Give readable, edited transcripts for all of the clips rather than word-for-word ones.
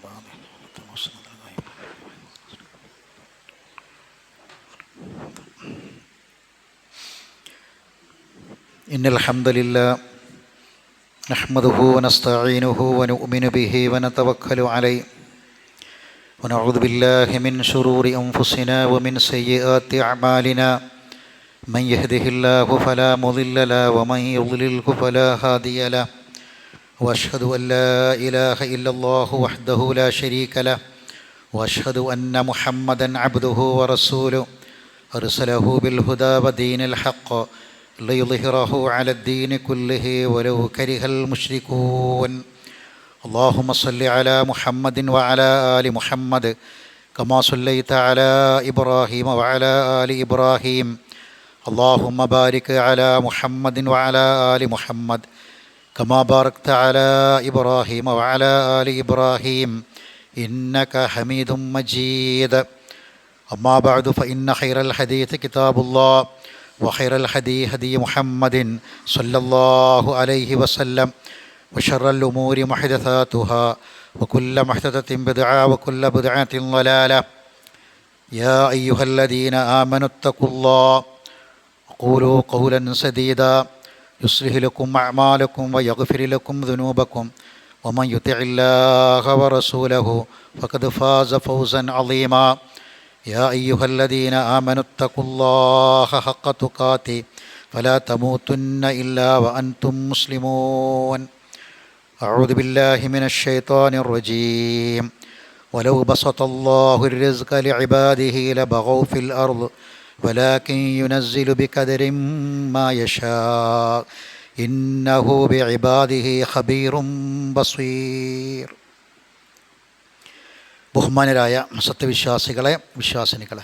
إن الحمد لله نحمده ونستعينه ونؤمن به ونتوكل عليه ونعوذ بالله من شرور أنفسنا ومن سيئات أعمالنا من يهده الله فلا مضل له ومن يضلله فلا هادي له وأشهد أن لا إله إلا الله وحده لا شريك له وأشهد أن محمدا عبده ورسوله أرسله بالهدى ودين الحق ليظهره على الدين كله ولو كره المشركون اللهم صل على محمد وعلى آل محمد كما صليت على إبراهيم وعلى آل إبراهيم اللهم بارك على محمد وعلى آل محمد كما باركت على إبراهيم وعلى آل إبراهيم إنك حميد مجيد أما بعد فإن خير الحديث كتاب الله وخير الهدي هدي محمد صلى الله عليه وسلم وشر الأمور محدثاتها وكل محدثة بدعة وكل بدعة ضلالة يا أيها الذين آمنوا اتقوا الله وقولوا قولا سديدا يصلح لكم أعمالكم ويغفر لكم ذنوبكم ومن يطع الله ورسوله فقد فاز فوزا عظيما يا أيها الذين آمنوا اتقوا الله حق تقاته فلا تموتن إلا وأنتم مسلمون أعوذ بالله من الشيطان الرجيم ولو بسط الله الرزق لعباده لبغوا في الأرض ولكن ينزل بقدر ما يشاء إنه بعباده خبير بصير. ബഹുമാനരായ സത്യവിശ്വാസികളെ, വിശ്വാസിനികളെ,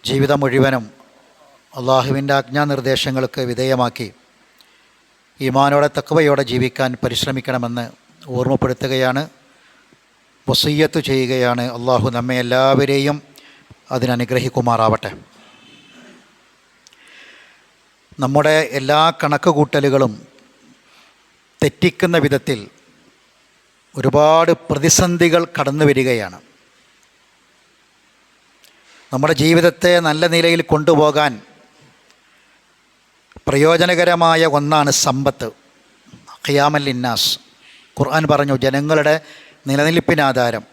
ജീവിതം മുഴുവനും അള്ളാഹുവിൻ്റെ ആജ്ഞാനിർദ്ദേശങ്ങൾക്ക് വിധേയമാക്കി ഈമാനോടെ തഖ്വയോടെ ജീവിക്കാൻ പരിശ്രമിക്കണമെന്ന് ഓർമ്മപ്പെടുത്തുകയാണ്, വസിയ്യത്ത് ചെയ്യുകയാണ്. അള്ളാഹു നമ്മെ എല്ലാവരെയും അതിനനുഗ്രഹിക്കുമാറാവട്ടെ. നമ്മുടെ എല്ലാ കണക്കുകൂട്ടലുകളും തെറ്റിക്കുന്ന വിധത്തിൽ ഒരുപാട് പ്രതിസന്ധികൾ കടന്നു വരികയാണ്. നമ്മുടെ ജീവിതത്തെ നല്ല നിലയിൽ കൊണ്ടുപോകാൻ പ്രയോജനകരമായ ഒന്നാണ് സമ്പത്ത്. ഖിയാമൽ ലിന്നാസ്, ഖുർആൻ പറഞ്ഞു, ജനങ്ങളുടെ നിലനിൽപ്പിനാധാരം.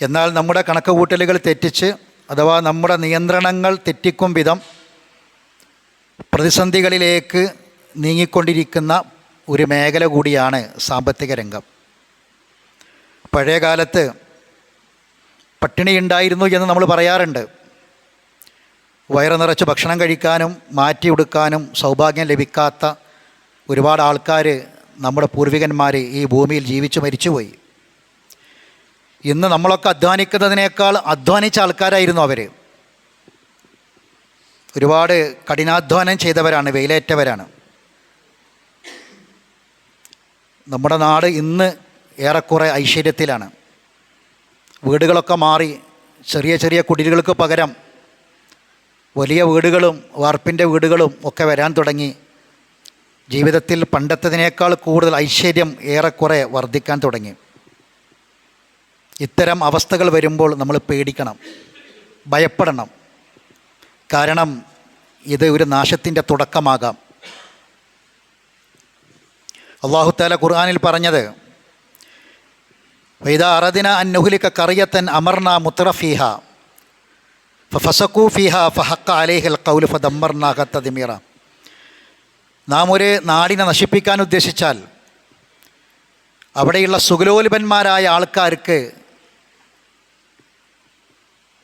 എന്നാൽ നമ്മുടെ കണക്കുകൂട്ടലുകൾ തെറ്റിച്ച്, അഥവാ നമ്മുടെ നിയന്ത്രണങ്ങൾ തെറ്റിക്കും വിധം പ്രതിസന്ധികളിലേക്ക് നീങ്ങിക്കൊണ്ടിരിക്കുന്ന ഒരു മേഖല കൂടിയാണ് സാമ്പത്തിക രംഗം. പഴയ കാലത്ത് പട്ടിണിയുണ്ടായിരുന്നു എന്ന് നമ്മൾ പറയാറുണ്ട്. വയറ് നിറച്ച് ഭക്ഷണം കഴിക്കാനും മാറ്റിയെടുക്കാനും സൗഭാഗ്യം ലഭിക്കാത്ത ഒരുപാട് ആൾക്കാർ, നമ്മുടെ പൂർവികന്മാർ ഈ ഭൂമിയിൽ ജീവിച്ചു മരിച്ചുപോയി. ഇന്ന് നമ്മളൊക്കെ അധ്വാനിക്കുന്നതിനേക്കാൾ അധ്വാനിച്ച ആൾക്കാരായിരുന്നു അവർ. ഒരുപാട് കഠിനാധ്വാനം ചെയ്തവരാണ്, വെയിലേറ്റവരാണ്. നമ്മുടെ നാട് ഇന്ന് ഏറെക്കുറെ ഐശ്വര്യത്തിലാണ്. വീടുകളൊക്കെ മാറി ചെറിയ ചെറിയ കുടിലുകൾക്ക് പകരം വലിയ വീടുകളും വാർപ്പിൻ്റെ വീടുകളും ഒക്കെ വരാൻ തുടങ്ങി. ജീവിതത്തിൽ പണ്ടത്തതിനേക്കാൾ കൂടുതൽ ഐശ്വര്യം ഏറെക്കുറെ വർദ്ധിക്കാൻ തുടങ്ങി. ഇത്തരം അവസ്ഥകൾ വരുമ്പോൾ നമ്മൾ പേടിക്കണം, ഭയപ്പെടണം. കാരണം ഇത് ഒരു നാശത്തിൻ്റെ തുടക്കമാകാം. അല്ലാഹു തആല ഖുർആനിൽ പറഞ്ഞത്, വൈദാ അറദിന അൻ നുഹ്ലിക ഖറിയതൻ അമർനാ മുത്രഫീഹാ ഫഫസഖൂ ഫീഹാ ഫഹഖ അലൈഹിൽ ഖൗലു ഫദമ്മർനാഹ തദ്മീറ. നാം ഒരു നാടിനെ നശിപ്പിക്കാൻ ഉദ്ദേശിച്ചാൽ അവിടെയുള്ള സുഖലോലുപന്മാരായ ആൾക്കാർക്ക്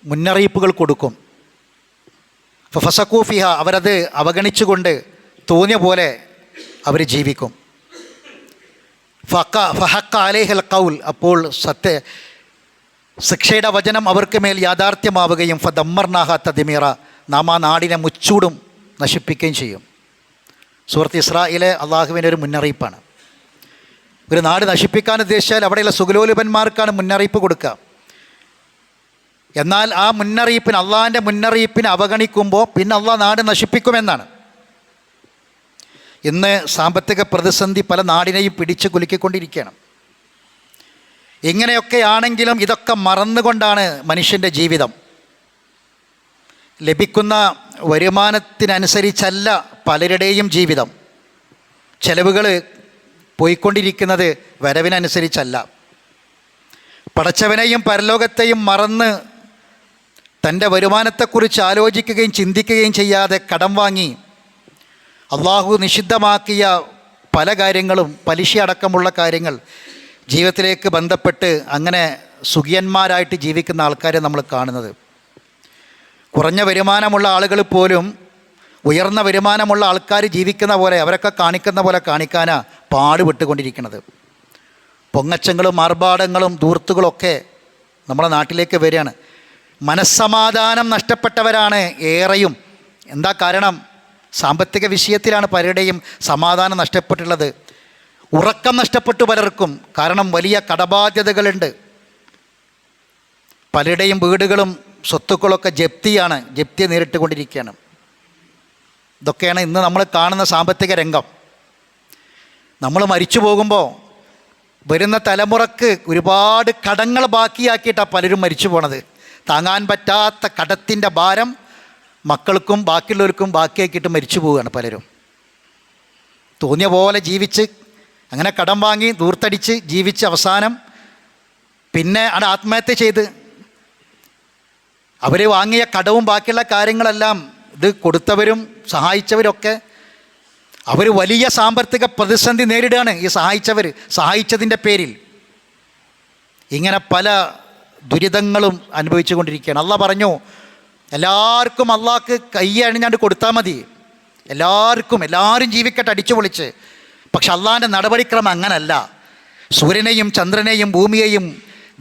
മുന്നറിയിപ്പുകൾ കൊടുക്കും. ഫഫസഖൂ ഫീഹാ, അവരത് അവഗണിച്ചുകൊണ്ട് തോന്നിയ പോലെ അവർ ജീവിക്കും. ഫഹഖ അലൈഹിൽ ഖൗൽ, അപ്പോൾ ശിക്ഷയുടെ വചനം അവർക്ക് മേൽ യാഥാർത്ഥ്യമാവുകയും ഫദമ്മർനാഹ തദ്മീറ, നാം ആ നാടിനെ മുച്ചൂടും നശിപ്പിക്കുകയും ചെയ്യും. സൂറത്ത് ഇസ്രായിലെ അള്ളാഹുവിൻ്റെ ഒരു മുന്നറിയിപ്പാണ്. ഒരു നാട് നശിപ്പിക്കാൻ ഉദ്ദേശിച്ചാൽ അവിടെയുള്ള സുഖലോലുപന്മാർക്കാണ് മുന്നറിയിപ്പ് കൊടുക്കുക. എന്നാൽ ആ മുന്നറിയിപ്പിന്, അള്ളാഹിൻ്റെ മുന്നറിയിപ്പിനെ അവഗണിക്കുമ്പോൾ പിന്നെ അള്ളാഹ് നാട് നശിപ്പിക്കുമെന്നാണ്. ഇന്ന് സാമ്പത്തിക പ്രതിസന്ധി പല നാടിനെയും പിടിച്ച് കുലുക്കിക്കൊണ്ടിരിക്കുകയാണ്. ഇങ്ങനെയൊക്കെയാണെങ്കിലും ഇതൊക്കെ മറന്നുകൊണ്ടാണ് മനുഷ്യൻ്റെ ജീവിതം. ലഭിക്കുന്ന വരുമാനത്തിനനുസരിച്ചല്ല പലരുടെയും ജീവിതം. ചെലവുകൾ പോയിക്കൊണ്ടിരിക്കുന്നത് വരവിനനുസരിച്ചല്ല. പടച്ചവനെയും പരലോകത്തെയും മറന്ന് തൻ്റെ വരുമാനത്തെക്കുറിച്ച് ആലോചിക്കുകയും ചിന്തിക്കുകയും ചെയ്യാതെ കടം വാങ്ങി അള്ളാഹു നിഷിദ്ധമാക്കിയ പല കാര്യങ്ങളും, പലിശ അടക്കമുള്ള കാര്യങ്ങൾ ജീവിതത്തിലേക്ക് ബന്ധപ്പെട്ട് അങ്ങനെ സുഖിയന്മാരായിട്ട് ജീവിക്കുന്ന ആൾക്കാരെ നമ്മൾ കാണുന്നത്. കുറഞ്ഞ വരുമാനമുള്ള ആളുകൾ പോലും ഉയർന്ന വരുമാനമുള്ള ആൾക്കാർ ജീവിക്കുന്ന പോലെ, അവരൊക്കെ കാണിക്കുന്ന പോലെ കാണിക്കാനാണ് പാടുപെട്ടുകൊണ്ടിരിക്കുന്നത്. പൊങ്ങച്ചങ്ങളും ആർഭാടങ്ങളും ധൂർത്തുകളൊക്കെ നമ്മുടെ നാട്ടിലേക്ക് വരികയാണ്. മനസ്സമാധാനം നഷ്ടപ്പെട്ടവരാണ് ഏറെയും. എന്താ കാരണം? സാമ്പത്തിക വിഷയത്തിലാണ് പലരുടെയും സമാധാനം നഷ്ടപ്പെട്ടുള്ളത്. ഉറക്കം നഷ്ടപ്പെട്ടു പലർക്കും. കാരണം വലിയ കടബാധ്യതകളുണ്ട്. പലരുടെയും വീടുകളും സ്വത്തുക്കളൊക്കെ ജപ്തി നേരിട്ട് കൊണ്ടിരിക്കുകയാണ്. ഇതൊക്കെയാണ് ഇന്ന് നമ്മൾ കാണുന്ന സാമ്പത്തിക രംഗം. നമ്മൾ മരിച്ചു പോകുമ്പോൾ വരുന്ന തലമുറക്ക് ഒരുപാട് കടങ്ങൾ ബാക്കിയാക്കിയിട്ടാണ് പലരും മരിച്ചു പോണത്. താങ്ങാൻ പറ്റാത്ത കടത്തിൻ്റെ ഭാരം മക്കൾക്കും ബാക്കിയുള്ളവർക്കും ബാക്കിയാക്കിയിട്ട് മരിച്ചു പോവുകയാണ് പലരും. തോന്നിയ പോലെ ജീവിച്ച് അങ്ങനെ കടം വാങ്ങി ദൂർത്തടിച്ച് ജീവിച്ച് അവസാനം പിന്നെ അവിടെ ആത്മഹത്യ ചെയ്ത് അവർ വാങ്ങിയ കടവും ബാക്കിയുള്ള കാര്യങ്ങളെല്ലാം ഇത് കൊടുത്തവരും സഹായിച്ചവരൊക്കെ അവർ വലിയ സാമ്പത്തിക പ്രതിസന്ധി നേരിടുകയാണ്. ഈ സഹായിച്ചതിൻ്റെ പേരിൽ ഇങ്ങനെ പല ദുരിതങ്ങളും അനുഭവിച്ചു കൊണ്ടിരിക്കുകയാണ്. അള്ളാഹ് പറഞ്ഞു, എല്ലാവർക്കും അള്ളാഹ്ക്ക് കൈ അണിഞ്ഞാണ്ട് കൊടുത്താൽ മതി, എല്ലാവരും ജീവിക്കട്ടെ അടിച്ചു പൊളിച്ച്. പക്ഷെ അള്ളാഹിൻ്റെ നടപടിക്രമം അങ്ങനല്ല. സൂര്യനെയും ചന്ദ്രനെയും ഭൂമിയെയും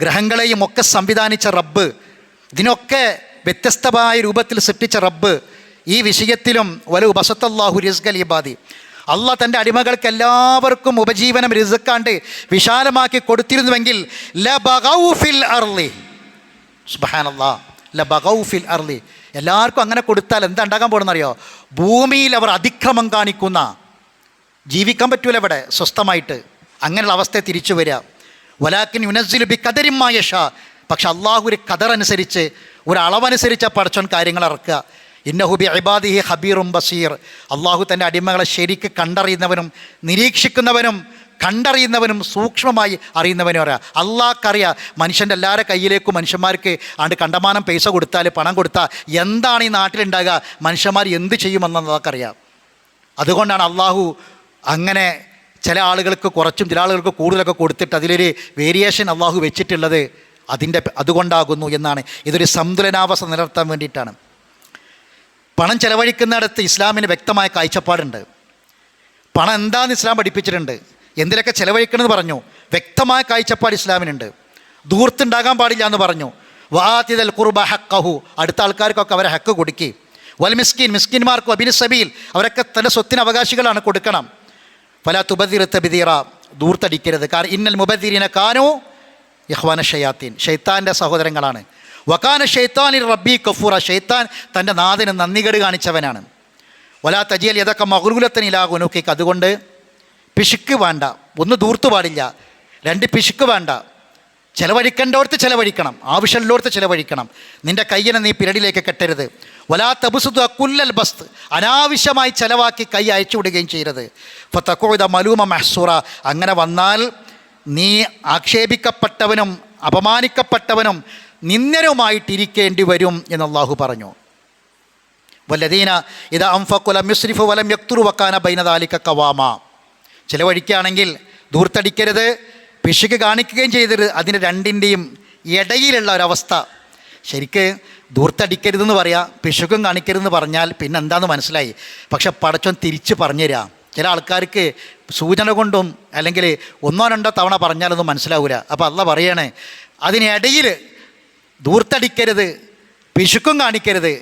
ഗ്രഹങ്ങളെയും ഒക്കെ സംവിധാനിച്ച റബ്ബ്, ഇതിനൊക്കെ വ്യത്യസ്തമായ രൂപത്തിൽ സൃഷ്ടിച്ച റബ്ബ് ഈ വിഷയത്തിലും വലു ബസത്തല്ലാഹു റിസ്ഖൽ ഇബാദി, അള്ളാഹ് തൻ്റെ അടിമകൾക്ക് എല്ലാവർക്കും ഉപജീവനം റിസ്ക്കാണ്ട് വിശാലമാക്കി കൊടുത്തിരുന്നുവെങ്കിൽ ലബഗൗ ഫിൽ അർളി, സുബ്ഹാനല്ലാഹ്, ലബഗൗ ഫിൽ അർളി, എല്ലാവർക്കും അങ്ങനെ കൊടുത്താൽ എന്താ ഉണ്ടാകാൻ പോകുന്നറിയോ? ഭൂമിയിൽ അവർ അതിക്രമം കാണിക്കുന്ന, ജീവിക്കാൻ പറ്റൂല ഇവിടെ സ്വസ്ഥമായിട്ട്. അങ്ങനെയുള്ള അവസ്ഥയെ തിരിച്ചു വരിക. വലാക്കിൻ യുനസ്സിലു ബി ഖദരിൻ മാ യശാ, പക്ഷെ അള്ളാഹു ഒരു ഖദറനുസരിച്ച്, ഒരു അളവനുസരിച്ച് പടച്ചോൻ കാര്യങ്ങൾ ഇറക്കുക. ഇന്നഹു ബി ഇബാദിഹി ഖബീറും ബസീർ, അള്ളാഹു തൻ്റെ അടിമകളെ ശരിക്ക് കണ്ടറിയുന്നവനും നിരീക്ഷിക്കുന്നവനും കണ്ടറിയുന്നവനും സൂക്ഷ്മമായി അറിയുന്നവനും അറിയാം. അള്ളാഹ്ക്കറിയാം മനുഷ്യൻ്റെ എല്ലാവരുടെ കയ്യിലേക്കും മനുഷ്യന്മാർക്ക് കണ്ടമാനം പൈസ കൊടുത്താൽ, പണം കൊടുത്താൽ എന്താണ് ഈ നാട്ടിലുണ്ടാകുക, മനുഷ്യന്മാർ എന്ത് ചെയ്യുമെന്ന് അള്ളാഹ്ക്കറിയാം. അതുകൊണ്ടാണ് അള്ളാഹു അങ്ങനെ ചില ആളുകൾക്ക് കുറച്ചും ചില ആളുകൾക്ക് കൂടുതലൊക്കെ കൊടുത്തിട്ട് അതിലൊരു വേരിയേഷൻ അള്ളാഹു വെച്ചിട്ടുള്ളത് അതുകൊണ്ടാകുന്നു എന്നാണ്. ഇതൊരു സന്തുലനാവസ്ഥ നിലനിർത്താൻ വേണ്ടിയിട്ടാണ്. പണം ചെലവഴിക്കുന്നിടത്ത് ഇസ്ലാമിന് വ്യക്തമായ കാഴ്ചപ്പാടുണ്ട്. പണം എന്താണെന്ന് ഇസ്ലാം പഠിപ്പിച്ചിട്ടുണ്ട്. എന്തിലൊക്കെ ചെലവഴിക്കണമെന്ന് പറഞ്ഞു, വ്യക്തമായ കാഴ്ചപ്പാട് ഇസ്ലാമിനുണ്ട്. ദൂർത്തുണ്ടാകാൻ പാടില്ല എന്ന് പറഞ്ഞു. വാതിദൽ ഖുർബ ഹഖഹു, അടുത്ത ആൾക്കാർക്കൊക്കെ അവരെ ഹക്ക് കൊടുക്കി. വൽ മിസ്കിൻ, മിസ്കിന്മാർക്കും അബിൻ സബീൽ, അവരൊക്കെ തൻ്റെ സ്വത്തിന് അവകാശികളാണ്, കൊടുക്കണം. ഫലാ തുബദിർ തബ്ദീറ, ദൂർത്തടിക്കരുത്. കാരണം ഇന്നൽ മുബദ്ദിരീന കാനൂ ഇഖ്വാന ഷയാത്തീൻ, ഷൈത്താൻ്റെ സഹോദരങ്ങളാണ്. വകാന ഷൈത്താനി റബ്ബി കഫൂറ, ഷൈത്താൻ തൻ്റെ നാഥന് നന്ദികേട് കാണിച്ചവനാണ്. വലാ തജിയൽ യദക മഗ്ലൂലത്തൻ ഇലാ ഉനുഖിക, അതുകൊണ്ട് പിശുക്ക് വേണ്ട, ഒന്ന് ദൂർത്തു പാടില്ല, രണ്ട് പിശുക്ക് വേണ്ട. ചിലവഴിക്കേണ്ടോടത്ത് ചിലവഴിക്കണം, ആവശ്യമുള്ളോടത്ത് ചിലവഴിക്കണം. നിൻ്റെ കയ്യിനെ നീ പിരടിലേക്ക് കെട്ടരുത്. വലാ തബ്സുതു കുല്ലൽ ബസ്ത്, അനാവശ്യമായി ചിലവാക്കി കൈ അയച്ചു വിടുകയും ചെയ്യരുത്. ഫതഖൂദ മലൂമ മഹ്സൂറ, അങ്ങനെ വന്നാൽ നീ ആക്ഷേപിക്കപ്പെട്ടവനും അപമാനിക്കപ്പെട്ടവനും നിന്ദനുമായിട്ടിരിക്കേണ്ടി വരും എന്ന് അല്ലാഹു പറഞ്ഞു. വല്ലദീന ഇദാ അൻഫഖു ലം യുസ്രിഫു വലം യഖ്തുറു വകാന ബൈന ദാലിക ഖവാമ, ചിലവഴിക്കുകയാണെങ്കിൽ ദൂർത്തടിക്കരുത്, പിശുക്ക് കാണിക്കുകയും ചെയ്തരുത്. അതിന് രണ്ടിൻ്റെയും ഇടയിലുള്ള ഒരവസ്ഥ. ശരിക്ക് ദൂർത്തടിക്കരുതെന്ന് പറയാം, പിശുക്കും കാണിക്കരുതെന്ന് പറഞ്ഞാൽ പിന്നെ എന്താണെന്ന് മനസ്സിലായി. പക്ഷെ പടച്ചോൻ തിരിച്ച് പറഞ്ഞുതരാം. ചില ആൾക്കാർക്ക് സൂചന കൊണ്ടും അല്ലെങ്കിൽ ഒന്നോ രണ്ടോ തവണ പറഞ്ഞാലൊന്നും മനസ്സിലാവില്ല. അപ്പോൾ അള്ളാഹ് പറയണേ, അതിനിടയിൽ ദൂർത്തടിക്കരുത്, പിശുക്കും കാണിക്കരുത്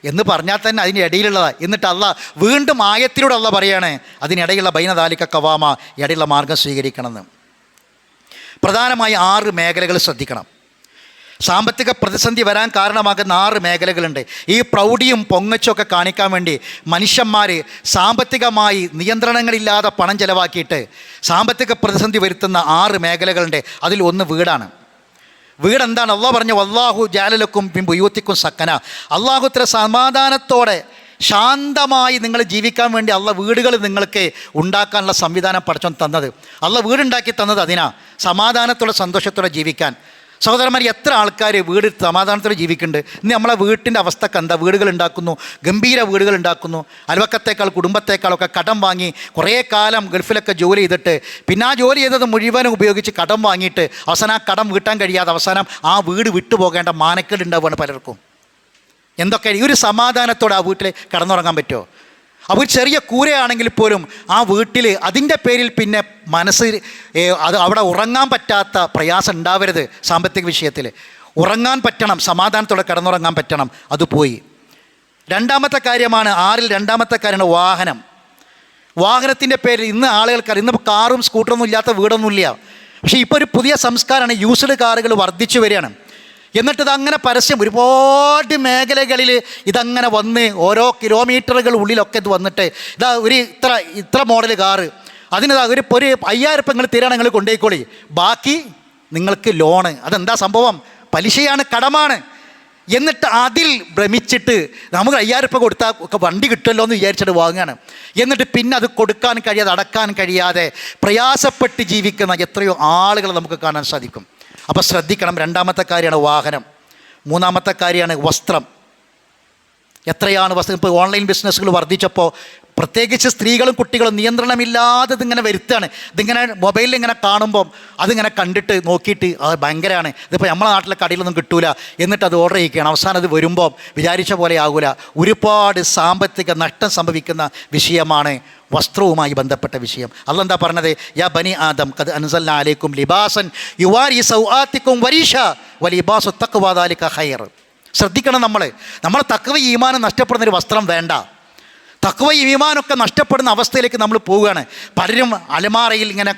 എന്ന് പറഞ്ഞാൽ തന്നെ അതിൻ്റെ ഇടയിലുള്ളതാണ്. എന്നിട്ട് അള്ളാഹ് വീണ്ടും ആയത്തിലൂടെ അള്ളാഹ് പറയാണ് അതിനിടയിലുള്ള ബൈന ദാലിക ഖവാമ, ഇടയിലുള്ള മാർഗം സ്വീകരിക്കണമെന്ന്. പ്രധാനമായി 6 മേഖലകൾ ശ്രദ്ധിക്കണം. സാമ്പത്തിക പ്രതിസന്ധി വരാൻ കാരണമാകുന്ന 6 മേഖലകളുണ്ട്. ഈ പ്രൗഢിയും പൊങ്ങച്ചൊക്കെ കാണിക്കാൻ വേണ്ടി മനുഷ്യന്മാർ സാമ്പത്തികമായി നിയന്ത്രണങ്ങളില്ലാതെ പണം ചെലവാക്കിയിട്ട് സാമ്പത്തിക പ്രതിസന്ധി വരുത്തുന്ന 6 മേഖലകളുണ്ട്. അതിൽ ഒന്ന് വീടാണ്. വീടെന്താണ്? അള്ളാഹു പറഞ്ഞു, വല്ലാഹു ജഅലലക്കും മിൻ ബുയൂത്തിക്കും സക്കന. അള്ളാഹു ഇത്ര സമാധാനത്തോടെ ശാന്തമായി നിങ്ങൾ ജീവിക്കാൻ വേണ്ടി വീടുകൾ നിങ്ങൾക്ക് ഉണ്ടാക്കാനുള്ള സംവിധാനം പടച്ചോൻ തന്നത്. വീടുണ്ടാക്കി തന്നത് അതിനാ, സമാധാനത്തോടെ സന്തോഷത്തോടെ ജീവിക്കാൻ. സഹോദരന്മാർ, എത്ര ആൾക്കാർ വീട് സമാധാനത്തോടെ ജീവിക്കുന്നുണ്ട്? ഇന്ന് നമ്മളെ വീട്ടിൻ്റെ അവസ്ഥക്ക് എന്താ? വീടുകൾ ഉണ്ടാക്കുന്നു, ഗംഭീര വീടുകൾ ഉണ്ടാക്കുന്നു, അയൽവക്കത്തേക്കാൾ കുടുംബത്തേക്കാളൊക്കെ കടം വാങ്ങി കുറേ കാലം ഗൾഫിലൊക്കെ ജോലി ചെയ്തിട്ട് പിന്നെ ആ ജോലി ചെയ്തത് മുഴുവനും ഉപയോഗിച്ച് കടം വാങ്ങിയിട്ട് അവസാനം ആ കടം വീട്ടാൻ കഴിയാതെ അവസാനം ആ വീട് വിട്ടുപോകേണ്ട മാനക്കേട് ഉണ്ടാവുകയാണ് പലർക്കും. എന്തൊക്കെ ഈ ഒരു സമാധാനത്തോടെ ആ വീട്ടിൽ കിടന്നുറങ്ങാൻ പറ്റുമോ? അവർ ചെറിയ കൂരയാണെങ്കിൽ പോലും ആ വീട്ടിൽ അതിൻ്റെ പേരിൽ പിന്നെ മനസ്സ് അവിടെ ഉറങ്ങാൻ പറ്റാത്ത പ്രയാസം ഉണ്ടാവരുത്. സാമ്പത്തിക വിഷയത്തിൽ ഉറങ്ങാൻ പറ്റണം, സമാധാനത്തോടെ കിടന്നുറങ്ങാൻ പറ്റണം. അത് പോയി. രണ്ടാമത്തെ കാര്യമാണ്, 6ൽ രണ്ടാമത്തെ കാര്യമാണ് വാഹനം. വാഹനത്തിൻ്റെ പേരിൽ ഇന്ന് ആളുകൾക്ക് ഇന്ന് കാറും സ്കൂട്ടറൊന്നും ഇല്ലാത്ത വീടൊന്നുമില്ല. പക്ഷേ ഇപ്പോൾ ഒരു പുതിയ സംസ്കാരമാണ്, യൂസ്ഡ് കാറുകൾ വർദ്ധിച്ചു വരികയാണ്. എന്നിട്ടിത് അങ്ങനെ പരസ്യം ഒരുപാട് മേഖലകളിൽ ഇതങ്ങനെ വന്ന് ഓരോ കിലോമീറ്ററുകൾ ഉള്ളിലൊക്കെ ഇത് വന്നിട്ട് ഇതാ ഒരു ഇത്ര മോഡൽ കാറ്, അതിനിതാ ഒരു 5000 നിങ്ങൾ തരാണ്, നിങ്ങൾ കൊണ്ടുപോയിക്കോളി, ബാക്കി നിങ്ങൾക്ക് ലോണ്. അതെന്താ സംഭവം? പലിശയാണ്, കടമാണ്. എന്നിട്ട് അതിൽ ഭ്രമിച്ചിട്ട് നമുക്ക് 5000 കൊടുത്താൽ ഒക്കെ വണ്ടി കിട്ടുമല്ലോ എന്ന് വിചാരിച്ചിട്ട് വാങ്ങുകയാണ്. എന്നിട്ട് പിന്നെ അത് കൊടുക്കാൻ കഴിയാതെ, അടക്കാൻ കഴിയാതെ പ്രയാസപ്പെട്ട് ജീവിക്കുന്ന എത്രയോ ആളുകൾ നമുക്ക് കാണാൻ സാധിക്കും. അപ്പോൾ ശ്രദ്ധിക്കണം. രണ്ടാമത്തെ കാര്യമാണ് വാഹനം. മൂന്നാമത്തെ കാര്യമാണ് വസ്ത്രം. എത്രയാണ് വസ്ത്രം? ഇപ്പോൾ ഓൺലൈൻ ബിസിനസ്സുകൾ വർദ്ധിച്ചപ്പോൾ പ്രത്യേകിച്ച് സ്ത്രീകളും കുട്ടികളും നിയന്ത്രണമില്ലാതെ ഇതിങ്ങനെ വരുത്തുകയാണ്. ഇതിങ്ങനെ മൊബൈലിൽ ഇങ്ങനെ കാണുമ്പം അതിങ്ങനെ കണ്ടിട്ട് നോക്കിയിട്ട് അത് ഭയങ്കരമാണ്, ഇതിപ്പോൾ നമ്മളെ നാട്ടിലെ കടയിലൊന്നും കിട്ടൂല, എന്നിട്ട് അത് ഓർഡർ ചെയ്യിക്കുകയാണ്. അവസാനം അത് വരുമ്പം വിചാരിച്ച പോലെ ആകൂല. ഒരുപാട് സാമ്പത്തിക നഷ്ടം സംഭവിക്കുന്ന വിഷയമാണ് വസ്ത്രവുമായി ബന്ധപ്പെട്ട വിഷയം. അല്ലാഹ് എന്താ പറഞ്ഞത്? യാ ബനി ആദം ഖദ് അൻസൽനാ അലൈക്കും ലിബാസൻ യുവാരി സൗആത്തിക്കും വരീഷ വലിബാസു തഖ്വ ദാലിക ഖൈർ. ശ്രദ്ധിക്കണം. നമ്മൾ തഖ്വ ഈമാൻ നഷ്ടപ്പെടുന്നൊരു വസ്ത്രം വേണ്ട. തഖ്വ ഈമാനൊക്കെ നഷ്ടപ്പെടുന്ന അവസ്ഥയിലേക്ക് നമ്മൾ പോവുകയാണ്. പലരും അലമാറയിൽ ഇങ്ങനെ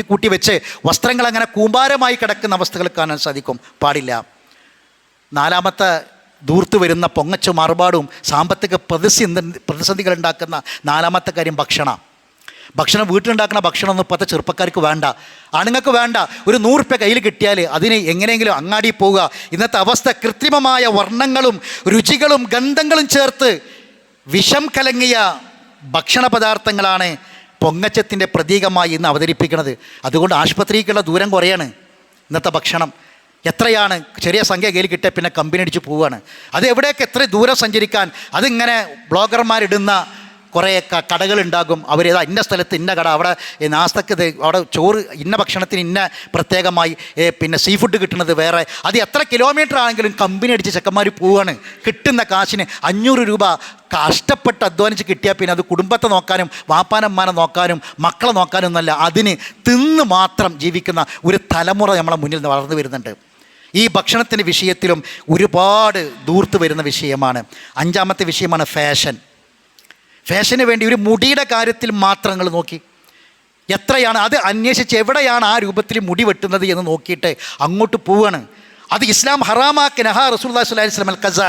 കൂട്ടി വെച്ച് വസ്ത്രങ്ങൾ അങ്ങനെ കൂമ്പാരമായി കിടക്കുന്ന അവസ്ഥകൾ കാണാൻ സാധിക്കും. പാടില്ല. നാലാമത്തെ ദൂർത്ത് വരുന്ന പൊങ്ങച്ചും മറുപാടും സാമ്പത്തിക പ്രതിസന്ധികൾ ഉണ്ടാക്കുന്ന നാലാമത്തെ കാര്യം ഭക്ഷണം. വീട്ടിലുണ്ടാക്കുന്ന ഭക്ഷണമൊന്നും ഇപ്പോഴത്തെ ചെറുപ്പക്കാർക്ക് വേണ്ട, ആണുങ്ങൾക്ക് വേണ്ട. ഒരു 100 രൂപ കയ്യിൽ കിട്ടിയാൽ അതിന് എങ്ങനെയെങ്കിലും അങ്ങാടി പോവുക. ഇന്നത്തെ അവസ്ഥ കൃത്രിമമായ വർണ്ണങ്ങളും രുചികളും ഗന്ധങ്ങളും ചേർത്ത് വിഷം കലങ്ങിയ ഭക്ഷണ പദാർത്ഥങ്ങളാണ് പൊങ്ങച്ചത്തിൻ്റെ പ്രതീകമായി ഇന്ന് അവതരിപ്പിക്കുന്നത്. അതുകൊണ്ട് ആശുപത്രിക്കുള്ള ദൂരം കുറയാണ്. ഇന്നത്തെ ഭക്ഷണം എത്രയാണ്? ചെറിയ സംഖ്യ കയ്യിൽ കിട്ടിയ പിന്നെ കമ്പനി അടിച്ച് പോവുകയാണ്. അത് എവിടെയൊക്കെ എത്ര ദൂരം സഞ്ചരിക്കാൻ? അതിങ്ങനെ ബ്ലോഗർമാരിടുന്ന കുറേ കടകളുണ്ടാകും. അവരേതാ ഇന്ന സ്ഥലത്ത് ഇന്ന കട, അവിടെ നാസ്തക്ക് അവിടെ ചോറ് ഇന്ന ഭക്ഷണത്തിന് ഇന്ന പ്രത്യേകമായി, പിന്നെ സീ ഫുഡ് കിട്ടുന്നത് വേറെ. അത് എത്ര കിലോമീറ്റർ ആണെങ്കിലും കമ്പനി അടിച്ച് ചെക്കന്മാർ പോവുകയാണ്. കിട്ടുന്ന കാശിന് 500 രൂപ കഷ്ടപ്പെട്ട് അധ്വാനിച്ച് കിട്ടിയാൽ പിന്നെ അത് കുടുംബത്തെ നോക്കാനും വാപ്പാനമ്മാനെ നോക്കാനും മക്കളെ നോക്കാനും ഒന്നല്ല, അതിന് തിന്ന് മാത്രം ജീവിക്കുന്ന ഒരു തലമുറ നമ്മളെ മുന്നിൽ വളർന്നു വരുന്നുണ്ട്. ഈ ഭക്ഷണത്തിൻ്റെ വിഷയത്തിലും ഒരുപാട് ദൂർത്ത് വരുന്ന വിഷയമാണ്. 5ാമത്തെ വിഷയമാണ് ഫാഷന് വേണ്ടി ഒരു മുടിയുടെ കാര്യത്തിൽ മാത്രം നിങ്ങൾ നോക്കി എത്രയാണ് അത് അന്വേഷിച്ച് എവിടെയാണ് ആ രൂപത്തിൽ മുടി വെട്ടുന്നത് എന്ന് നോക്കിയിട്ട് അങ്ങോട്ട് പോവുകയാണ്. അത് ഇസ്ലാം ഹറാമാക്കി. നഹാ റസൂലുള്ളാഹി സ്വല്ലല്ലാഹി അലൈഹി വസല്ലം ഖസ,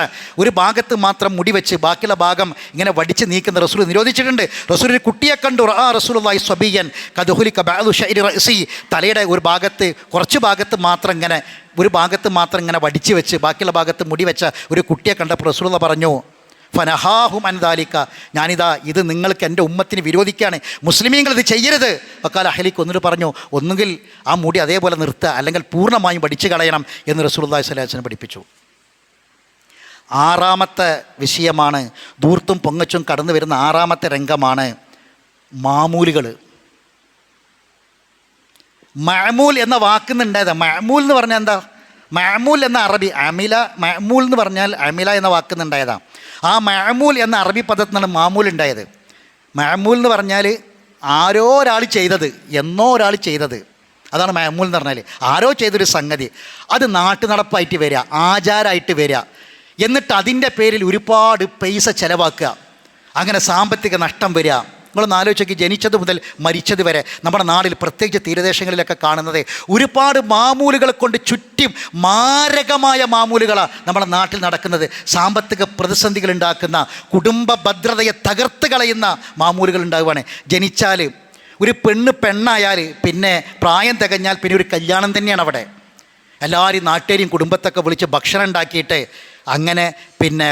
ഒരു ഭാഗത്ത് മാത്രം മുടി വെച്ച് ബാക്കിയുള്ള ഭാഗം ഇങ്ങനെ വടിച്ച് നീക്കുന്ന റസൂൽ നിരോധിച്ചിട്ടുണ്ട്. റസൂൽ ഒരു കുട്ടിയെ കണ്ടു, റസൂലുള്ളാഹി സ്വബിയൻ ഖദുലിക ബഅദു ശൈരി റഅസി, തലയുടെ ഒരു ഭാഗത്ത് കുറച്ച് ഭാഗത്ത് മാത്രം ഇങ്ങനെ ഒരു ഭാഗത്ത് മാത്രം ഇങ്ങനെ വടിച്ച് വെച്ച് ബാക്കിയുള്ള ഭാഗത്ത് മുടി വെച്ച ഒരു കുട്ടിയെ കണ്ടപ്പോൾ റസൂലുള്ള പറഞ്ഞു, ഫനഹാഹും അൻദാലിക, ഞാനിതാ ഇത് നിങ്ങൾക്ക് എൻ്റെ ഉമ്മത്തിന് വിരോധിക്കുകയാണ്, മുസ്ലിമീങ്ങൾ ഇത് ചെയ്യരുത്. വക്കാല അഹ്ലിക്ക് ഒന്നിട്ട് പറഞ്ഞു, ഒന്നുകിൽ ആ മുടി അതേപോലെ നിർത്തുക, അല്ലെങ്കിൽ പൂർണ്ണമായും പഠിച്ചു കളയണം എന്ന് റസൂലുള്ളാഹി സ്വല്ലല്ലാഹി അലൈഹി വസല്ലം പഠിപ്പിച്ചു. 6ാമത്തെ വിഷയമാണ് ദൂർത്തും പൊങ്ങച്ചും കടന്നു വരുന്ന 6ാമത്തെ രംഗമാണ് മാമൂലുകൾ. മഅമൂൽ എന്ന വാക്കുന്നുണ്ടായത്. മഅമൂൽ എന്ന് പറഞ്ഞാൽ എന്താ? മഅമൂൽ എന്ന അറബി, അമില, മഅമൂൽ എന്ന് പറഞ്ഞാൽ അമില എന്ന വാക്കുന്നുണ്ടായതാണ്. ആ മഅമൂൽ എന്ന അറബി പദത്തിൽ നിന്നാണ് മാമൂൽ ഉണ്ടായത്. മഅമൂൽ എന്ന് പറഞ്ഞാൽ ആരോ ഒരാൾ ചെയ്തത്, എന്നോ ഒരാൾ ചെയ്തത്, അതാണ് മഅമൂൽ എന്ന് പറഞ്ഞാൽ. ആരോ ചെയ്തൊരു സംഗതി അത് നാട്ടു നടപ്പായിട്ട് വരിക, ആചാരമായിട്ട് വരിക, എന്നിട്ട് അതിൻ്റെ പേരിൽ ഒരുപാട് പൈസ ചിലവാക്കുക, അങ്ങനെ സാമ്പത്തിക നഷ്ടം വരിക, നിങ്ങളൊന്ന് ആലോചിച്ചൊക്കെ ജനിച്ചത് മുതൽ മരിച്ചത് വരെ നമ്മുടെ നാട്ടിൽ പ്രത്യേകിച്ച് തീരദേശങ്ങളിലൊക്കെ കാണുന്നത് ഒരുപാട് മാമൂലുകൾ കൊണ്ട് ചുറ്റും മാരകമായ മാമൂലുകളാണ് നമ്മുടെ നാട്ടിൽ നടക്കുന്നത്. സാമ്പത്തിക പ്രതിസന്ധികൾ ഉണ്ടാക്കുന്ന, കുടുംബ ഭദ്രതയെ തകർത്ത് കളയുന്ന മാമൂലുകൾ ഉണ്ടാവുകയാണ്. ജനിച്ചാൽ ഒരു പെണ്ണായാൽ പിന്നെ പ്രായം തികഞ്ഞാൽ പിന്നെ ഒരു കല്യാണം തന്നെയാണ് അവിടെ. എല്ലാവരും നാട്ടുകാരെയും കുടുംബത്തൊക്കെ വിളിച്ച് ഭക്ഷണം ഉണ്ടാക്കിയിട്ട് അങ്ങനെ പിന്നെ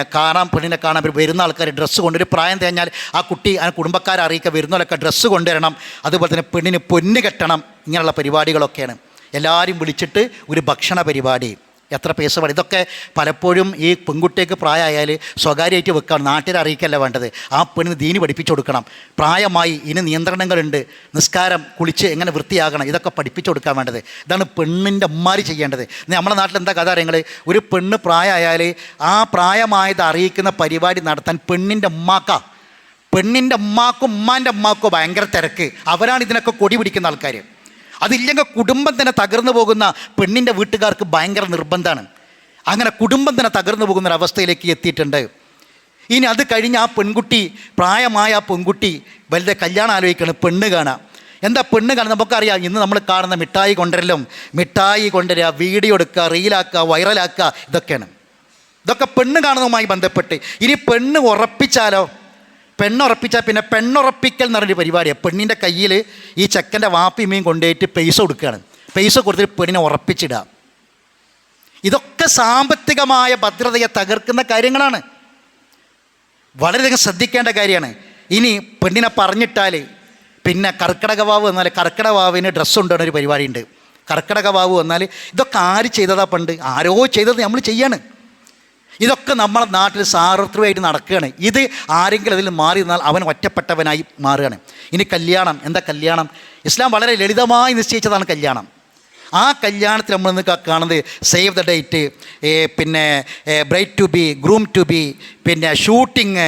പെണ്ണിനെ കാണാൻ വരുന്ന ആൾക്കാർ ഡ്രസ്സ് കൊണ്ടൊരു പ്രായം തികഞ്ഞാൽ ആ കുട്ടി ആ കുടുംബക്കാരെ അറിയിക്കുക വരുന്നവരൊക്കെ ഡ്രസ്സ് കൊണ്ടുവരണം, അതുപോലെ തന്നെ പെണ്ണിന് പൊന്ന് കെട്ടണം. ഇങ്ങനെയുള്ള പരിപാടികളൊക്കെയാണ്. എല്ലാവരും വിളിച്ചിട്ട് ഒരു ഭക്ഷണ പരിപാടി, എത്ര പൈസ പാടി. ഇതൊക്കെ പലപ്പോഴും ഈ പെൺകുട്ടിക്ക് പ്രായമായാൽ സ്വകാര്യമായിട്ട് വെക്കണം, നാട്ടിൽ അറിയിക്കല്ല വേണ്ടത്. ആ പെണ്ണിന് ദീനി പഠിപ്പിച്ചു കൊടുക്കണം. പ്രായമായി ഇനി നിയന്ത്രണങ്ങളുണ്ട്, നിസ്കാരം കുളിച്ച് എങ്ങനെ വൃത്തിയാകണം, ഇതൊക്കെ പഠിപ്പിച്ചു കൊടുക്കാൻ വേണ്ടത്. ഇതാണ് പെണ്ണിൻ്റെ ഉമ്മാര് ചെയ്യേണ്ടത്. നമ്മുടെ നാട്ടിൽ എന്താ കഥ അറിയങ്ങൾ, ഒരു പെണ്ണ് പ്രായമായാൽ ആ പ്രായമായത് അറിയിക്കുന്ന പരിപാടി നടത്താൻ പെണ്ണിൻ്റെ ഉമ്മാക്കും ഉമ്മാൻ്റെ ഉമ്മാക്കോ ഭയങ്കര തിരക്ക്. അവരാണ് ഇതിനൊക്കെ കൊടി പിടിക്കുന്ന ആൾക്കാർ. അതില്ലെങ്കിൽ കുടുംബം തന്നെ തകർന്നു പോകുന്ന പെണ്ണിൻ്റെ വീട്ടുകാർക്ക് ഭയങ്കര നിർബന്ധമാണ്. അങ്ങനെ കുടുംബം തന്നെ തകർന്നു പോകുന്നൊരവസ്ഥയിലേക്ക് എത്തിയിട്ടുണ്ട്. ഇനി അത് കഴിഞ്ഞ് ആ പെൺകുട്ടി, പ്രായമായ ആ പെൺകുട്ടി വലുതെ കല്യാണം ആലോചിക്കണം, പെണ്ണ് കാണാം. എന്താ പെണ്ണ് കാണാൻ നമുക്കറിയാം. ഇന്ന് നമ്മൾ കാണുന്ന മിഠായി കൊണ്ടുവരിക, വീഡിയോ എടുക്കുക, റീലാക്കുക, വൈറലാക്കുക, ഇതൊക്കെ പെണ്ണ് കാണുന്നതുമായി ബന്ധപ്പെട്ട്. ഇനി പെണ്ണുറപ്പിച്ചാൽ പിന്നെ പെണ്ണുറപ്പിക്കൽ എന്ന് പറഞ്ഞൊരു പരിപാടിയാണ്. പെണ്ണിൻ്റെ കയ്യിൽ ഈ ചെക്കൻ്റെ വാപ്പിമ്മയും കൊണ്ടുപോയിട്ട് പൈസ കൊടുക്കുകയാണ്. പൈസ കൊടുത്തിട്ട് പെണ്ണിനെ ഉറപ്പിച്ചിടുക. ഇതൊക്കെ സാമ്പത്തികമായ ഭദ്രതയെ തകർക്കുന്ന കാര്യങ്ങളാണ്. വളരെയധികം ശ്രദ്ധിക്കേണ്ട കാര്യമാണ്. ഇനി പെണ്ണിനെ പറഞ്ഞിട്ടാൽ പിന്നെ കർക്കിടകവാവ് എന്നാൽ കർക്കിടകവാവിന് ഡ്രസ്സ് കൊണ്ടുവരുന്ന ഒരു പരിപാടിയുണ്ട്. കർക്കിടകവാവ് എന്നാൽ ഇതൊക്കെ ആര് ചെയ്തതാ? പണ്ട് ആരോ ചെയ്തത് നമ്മൾ ചെയ്യാണ്. ഇതൊക്കെ നമ്മളെ നാട്ടിൽ സാർവത്രികമായിട്ട് നടക്കുകയാണ്. ഇത് ആരെങ്കിലും അതിൽ മാറി നിന്നാൽ അവൻ ഒറ്റപ്പെട്ടവനായി മാറുകയാണ്. ഇനി കല്യാണം. എന്താ കല്യാണം? ഇസ്ലാം വളരെ ലളിതമായി നിശ്ചയിച്ചതാണ് കല്യാണം. ആ കല്യാണത്തിൽ നമ്മൾ ഇന്ന് കാണുന്നത് സേവ് ദ ഡേറ്റ്, പിന്നെ bride to be, groom to be, പിന്നെ ഷൂട്ടിങ്,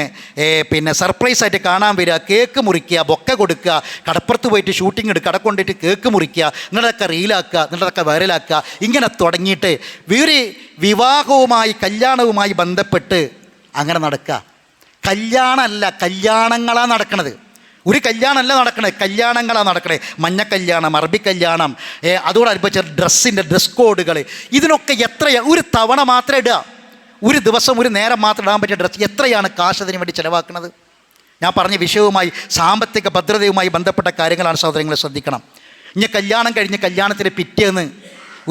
പിന്നെ സർപ്രൈസായിട്ട് കാണാൻ വരിക, കേക്ക് മുറിക്കുക, ബൊക്ക കൊടുക്കുക, കടപ്പുറത്ത് പോയിട്ട് ഷൂട്ടിങ് എടുക്കുക, കട കൊണ്ടിട്ട് കേക്ക് മുറിക്കുക, എന്നിട്ടതൊക്കെ റീലാക്കുക, എന്നിട്ടതൊക്കെ വൈറലാക്കുക. ഇങ്ങനെ തുടങ്ങിയിട്ട് വേറെ വിവാഹവുമായി കല്യാണവുമായി ബന്ധപ്പെട്ട് അങ്ങനെ നടക്കുക. കല്യാണമല്ല, കല്യാണങ്ങളാണ് നടക്കുന്നത്. ഒരു കല്യാണമല്ല നടക്കണേ, കല്യാണങ്ങളാണ് നടക്കണേ. മഞ്ഞ കല്യാണം, അറബി കല്യാണം, അതോടനുബന്ധിച്ച ഡ്രസ് കോഡുകൾ, ഇതിനൊക്കെ എത്രയാണ്? ഒരു തവണ മാത്രമേ ഇടുക, ഒരു ദിവസം ഒരു നേരം മാത്രം ഇടാൻ പറ്റിയ ഡ്രസ്സ് എത്രയാണ് കാശ് അതിന് വേണ്ടി ചിലവാക്കുന്നത്? ഞാൻ പറഞ്ഞ വിഷയവുമായി സാമ്പത്തിക ഭദ്രതയുമായി ബന്ധപ്പെട്ട കാര്യങ്ങളാണ് സഹോദരങ്ങളെ ശ്രദ്ധിക്കണം. ഇനി കല്യാണം കഴിഞ്ഞ് കല്യാണത്തിന് പിറ്റേന്ന്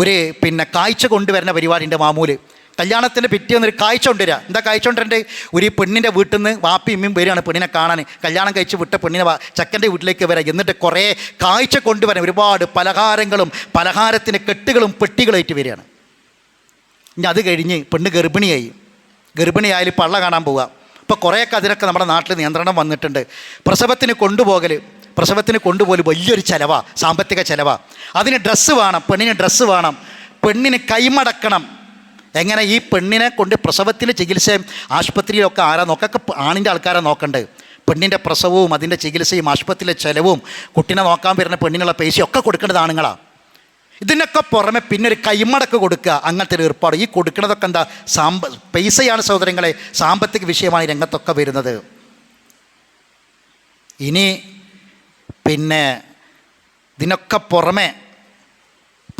ഒരു പിന്നെ കാഴ്ച കൊണ്ടുവരുന്ന പരിപാടിൻ്റെ മാമൂല്. കല്യാണത്തിൻ്റെ പിറ്റേന്ന് ഒരു കാഴ്ച കൊണ്ടുവരിക. എന്താ കാഴ്ച കൊണ്ടുവരേണ്ടത്? ഒരു പെണ്ണിൻ്റെ വീട്ടിൽ നിന്ന് വാപ്പിയും ഉമ്മയും വരികയാണ് പെണ്ണിനെ കാണാൻ. കല്യാണം കഴിച്ച് വിട്ട പെണ്ണിനെ ചെക്കൻ്റെ വീട്ടിലേക്ക് വരാം. എന്നിട്ട് കുറേ കാഴ്ച കൊണ്ടുവരാൻ ഒരുപാട് പലഹാരങ്ങളും പലഹാരത്തിന് കെട്ടുകളും പെട്ടികളായിട്ട് വരികയാണ്. ഇനി അത് കഴിഞ്ഞ് പെണ്ണ് ഗർഭിണിയായാലും പള്ള കാണാൻ പോവുക. ഇപ്പോൾ കുറേയൊക്കെ അതിനൊക്കെ നമ്മുടെ നാട്ടിൽ നിയന്ത്രണം വന്നിട്ടുണ്ട്. പ്രസവത്തിന് കൊണ്ടുപോലും വലിയൊരു ചിലവാണ്, സാമ്പത്തിക ചിലവാണ്. അതിന് ഡ്രസ്സ് വേണം, പെണ്ണിന് ഡ്രസ്സ് വേണം, പെണ്ണിന് കൈമടക്കണം. എങ്ങനെ? ഈ പെണ്ണിനെ കൊണ്ട് പ്രസവത്തിൽ ചികിത്സയും ആശുപത്രിയിലൊക്കെ ആരാ നോക്കൊക്കെ? ആണിൻ്റെ ആൾക്കാരെ നോക്കണ്ടേ? പെണ്ണിൻ്റെ പ്രസവവും അതിൻ്റെ ചികിത്സയും ആശുപത്രിയിലെ ചിലവും കുട്ടീനെ നോക്കാൻ വരുന്ന പെണ്ണിനുള്ള പൈസയും ഒക്കെ കൊടുക്കേണ്ടത് ആണുങ്ങളാണ്. ഇതിനൊക്കെ പുറമെ പിന്നെ ഒരു കൈമടക്ക് കൊടുക്കുക, അങ്ങനത്തെ ഒരു ഏർപ്പാട്. ഈ കൊടുക്കുന്നതൊക്കെ എന്താ? പൈസയാണ് സഹോദരങ്ങളെ, സാമ്പത്തിക വിഷയമാണ് രംഗത്തൊക്കെ വരുന്നത്. ഇനി പിന്നെ ഇതിനൊക്കെ പുറമെ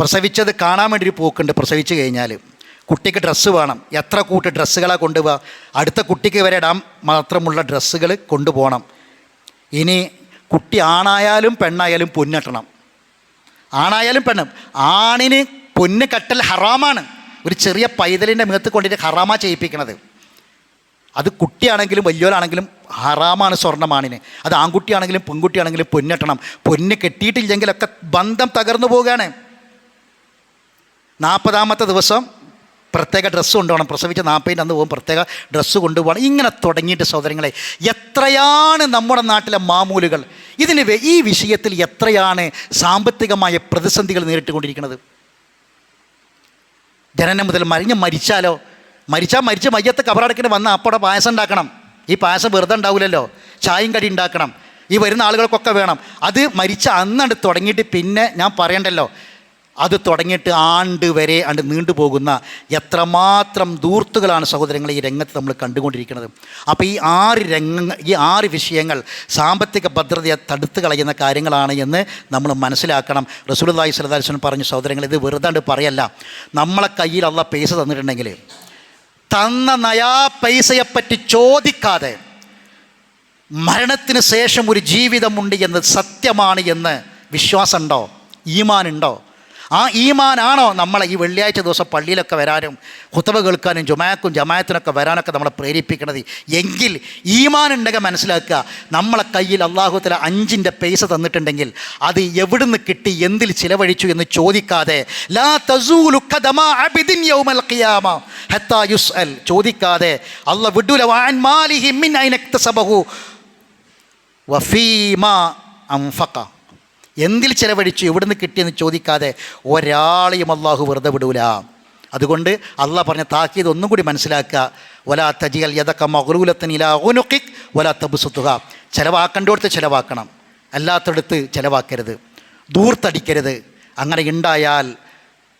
പ്രസവിച്ചത് കാണാൻ വേണ്ടി ഒരു പോക്കുണ്ട്. പ്രസവിച്ച് കഴിഞ്ഞാൽ കുട്ടിക്ക് ഡ്രസ്സ് വേണം. എത്ര കൂട്ട് ഡ്രസ്സുകളാണ് കൊണ്ടുപോവുക? അടുത്ത കുട്ടിക്ക് വരെ ഇടാൻ മാത്രമുള്ള ഡ്രസ്സുകൾ കൊണ്ടുപോകണം. ഇനി കുട്ടി ആണായാലും പെണ്ണായാലും പൊന്നിട്ടണം. ആണായാലും പെണ്ണും. ആണിന് പൊന്ന് കെട്ടൽ ഹറാമാണ്. ഒരു ചെറിയ പൈതലിൻ്റെ മുഖത്ത് കൊണ്ടിട്ട് ഹറാമാണ് ചെയ്യിപ്പിക്കണത്. അത് കുട്ടിയാണെങ്കിലും വലിയവരാണെങ്കിലും ഹറാമാണ് സ്വർണ്ണമാണിന്. അത് ആൺകുട്ടിയാണെങ്കിലും പെൺകുട്ടിയാണെങ്കിലും പൊന്നിട്ടണം. പൊന്ന് കെട്ടിയിട്ടില്ലെങ്കിലൊക്കെ ബന്ധം തകർന്നു പോവുകയാണ്. 40ാമത്തെ ദിവസം പ്രത്യേക ഡ്രസ്സ് കൊണ്ടുപോകണം. പ്രസവിച്ച 40ൻ്റെ അന്ന് പോകും, പ്രത്യേക ഡ്രസ്സ് കൊണ്ടുപോകണം. ഇങ്ങനെ തുടങ്ങിയിട്ട് സഹോദരങ്ങളെ എത്രയാണ് നമ്മുടെ നാട്ടിലെ മാമൂലുകൾ. ഈ വിഷയത്തിൽ എത്രയാണ് സാമ്പത്തികമായ പ്രതിസന്ധികൾ നേരിട്ടുകൊണ്ടിരിക്കുന്നത്. ജനനം മുതൽ മരിച്ചാൽ മരിച്ച മയ്യത്ത് കബറടക്കിന് വന്ന അപ്പോടെ പായസം ഉണ്ടാക്കണം. ഈ പായസം വെറുതെ ഉണ്ടാവില്ലല്ലോ, ചായയും കടി ഉണ്ടാക്കണം. ഈ വരുന്ന ആളുകൾക്കൊക്കെ വേണം. അത് മരിച്ച അന്നണ്ട് തുടങ്ങിയിട്ട് പിന്നെ ഞാൻ പറയണ്ടല്ലോ, അത് തുടങ്ങിയിട്ട് ആണ്ട് വരെ നീണ്ടുപോകുന്ന എത്രമാത്രം ധൂർത്തുകളാണ് സഹോദരങ്ങളെ ഈ രംഗത്ത് നമ്മൾ കണ്ടുകൊണ്ടിരിക്കുന്നത്. അപ്പോൾ ഈ ആറ് വിഷയങ്ങൾ സാമ്പത്തിക ഭദ്രതയെ തടുത്ത് കളയുന്ന കാര്യങ്ങളാണ് എന്ന് നമ്മൾ മനസ്സിലാക്കണം. റസൂലുള്ളാഹി സ്വല്ലല്ലാഹു അലൈഹി വസല്ലം പറഞ്ഞു, സഹോദരങ്ങൾ, ഇത് വെറുതെ പറയല്ല. നമ്മളെ കയ്യിൽ അള്ളാഹ് പൈസ തന്നിട്ടുണ്ടെങ്കിൽ തന്ന നയാ പൈസയെപ്പറ്റി ചോദിക്കാതെ മരണത്തിന് ശേഷം ഒരു ജീവിതമുണ്ട് എന്ന് സത്യമാണ് എന്ന് വിശ്വാസമുണ്ടോ? ഈമാനുണ്ടോ? ആ ഈമാനാണോ നമ്മളെ ഈ വെള്ളിയാഴ്ച ദിവസം പള്ളിയിലൊക്കെ വരാനും ഖുത്ബ കേൾക്കാനും ജമാഅത്തിനൊക്കെ വരാനൊക്കെ നമ്മളെ പ്രേരിപ്പിക്കണത്? എങ്കിൽ ഈമാനുണ്ടെങ്കിൽ മനസ്സിലാക്കുക, നമ്മളെ കയ്യിൽ അല്ലാഹു തആല 5 പൈസ തന്നിട്ടുണ്ടെങ്കിൽ അത് എവിടുന്ന് കിട്ടി, എന്തിൽ ചിലവഴിച്ചു എന്ന് ചോദിക്കാതെ, ലാ തസൂലു ഖദമ അബ്ദിൻ യൗമൽ ഖിയാമ ഹത്താ യുസ്അൽ, ചോദിക്കാതെ അല്ലാഹ് വിടൂല വഅൻ മാലിഹി മിൻ ഐന ഇക്തസബഹു വഫീമാ അൻഫഖ, എന്തിൽ ചിലവഴിച്ചു, എവിടുന്ന് കിട്ടിയെന്ന് ചോദിക്കാതെ ഒരാളെയും അള്ളാഹു വെറുതെ വിടൂല. അതുകൊണ്ട് അള്ളാഹ് പറഞ്ഞ താക്കീത് ഒന്നും കൂടി മനസ്സിലാക്കുക. വലാ തജിഅൽ യദക മഗ്ലൂലത്തൻ ഇലാ ഉനുഖിക് വലാ തബ്സുതുഹ, ചിലവാക്കേണ്ടടുത്ത് ചിലവാക്കണം, അല്ലാത്തടുത്ത് ചിലവാക്കരുത്, ദൂർത്തടിക്കരുത്. അങ്ങനെ ഉണ്ടായാൽ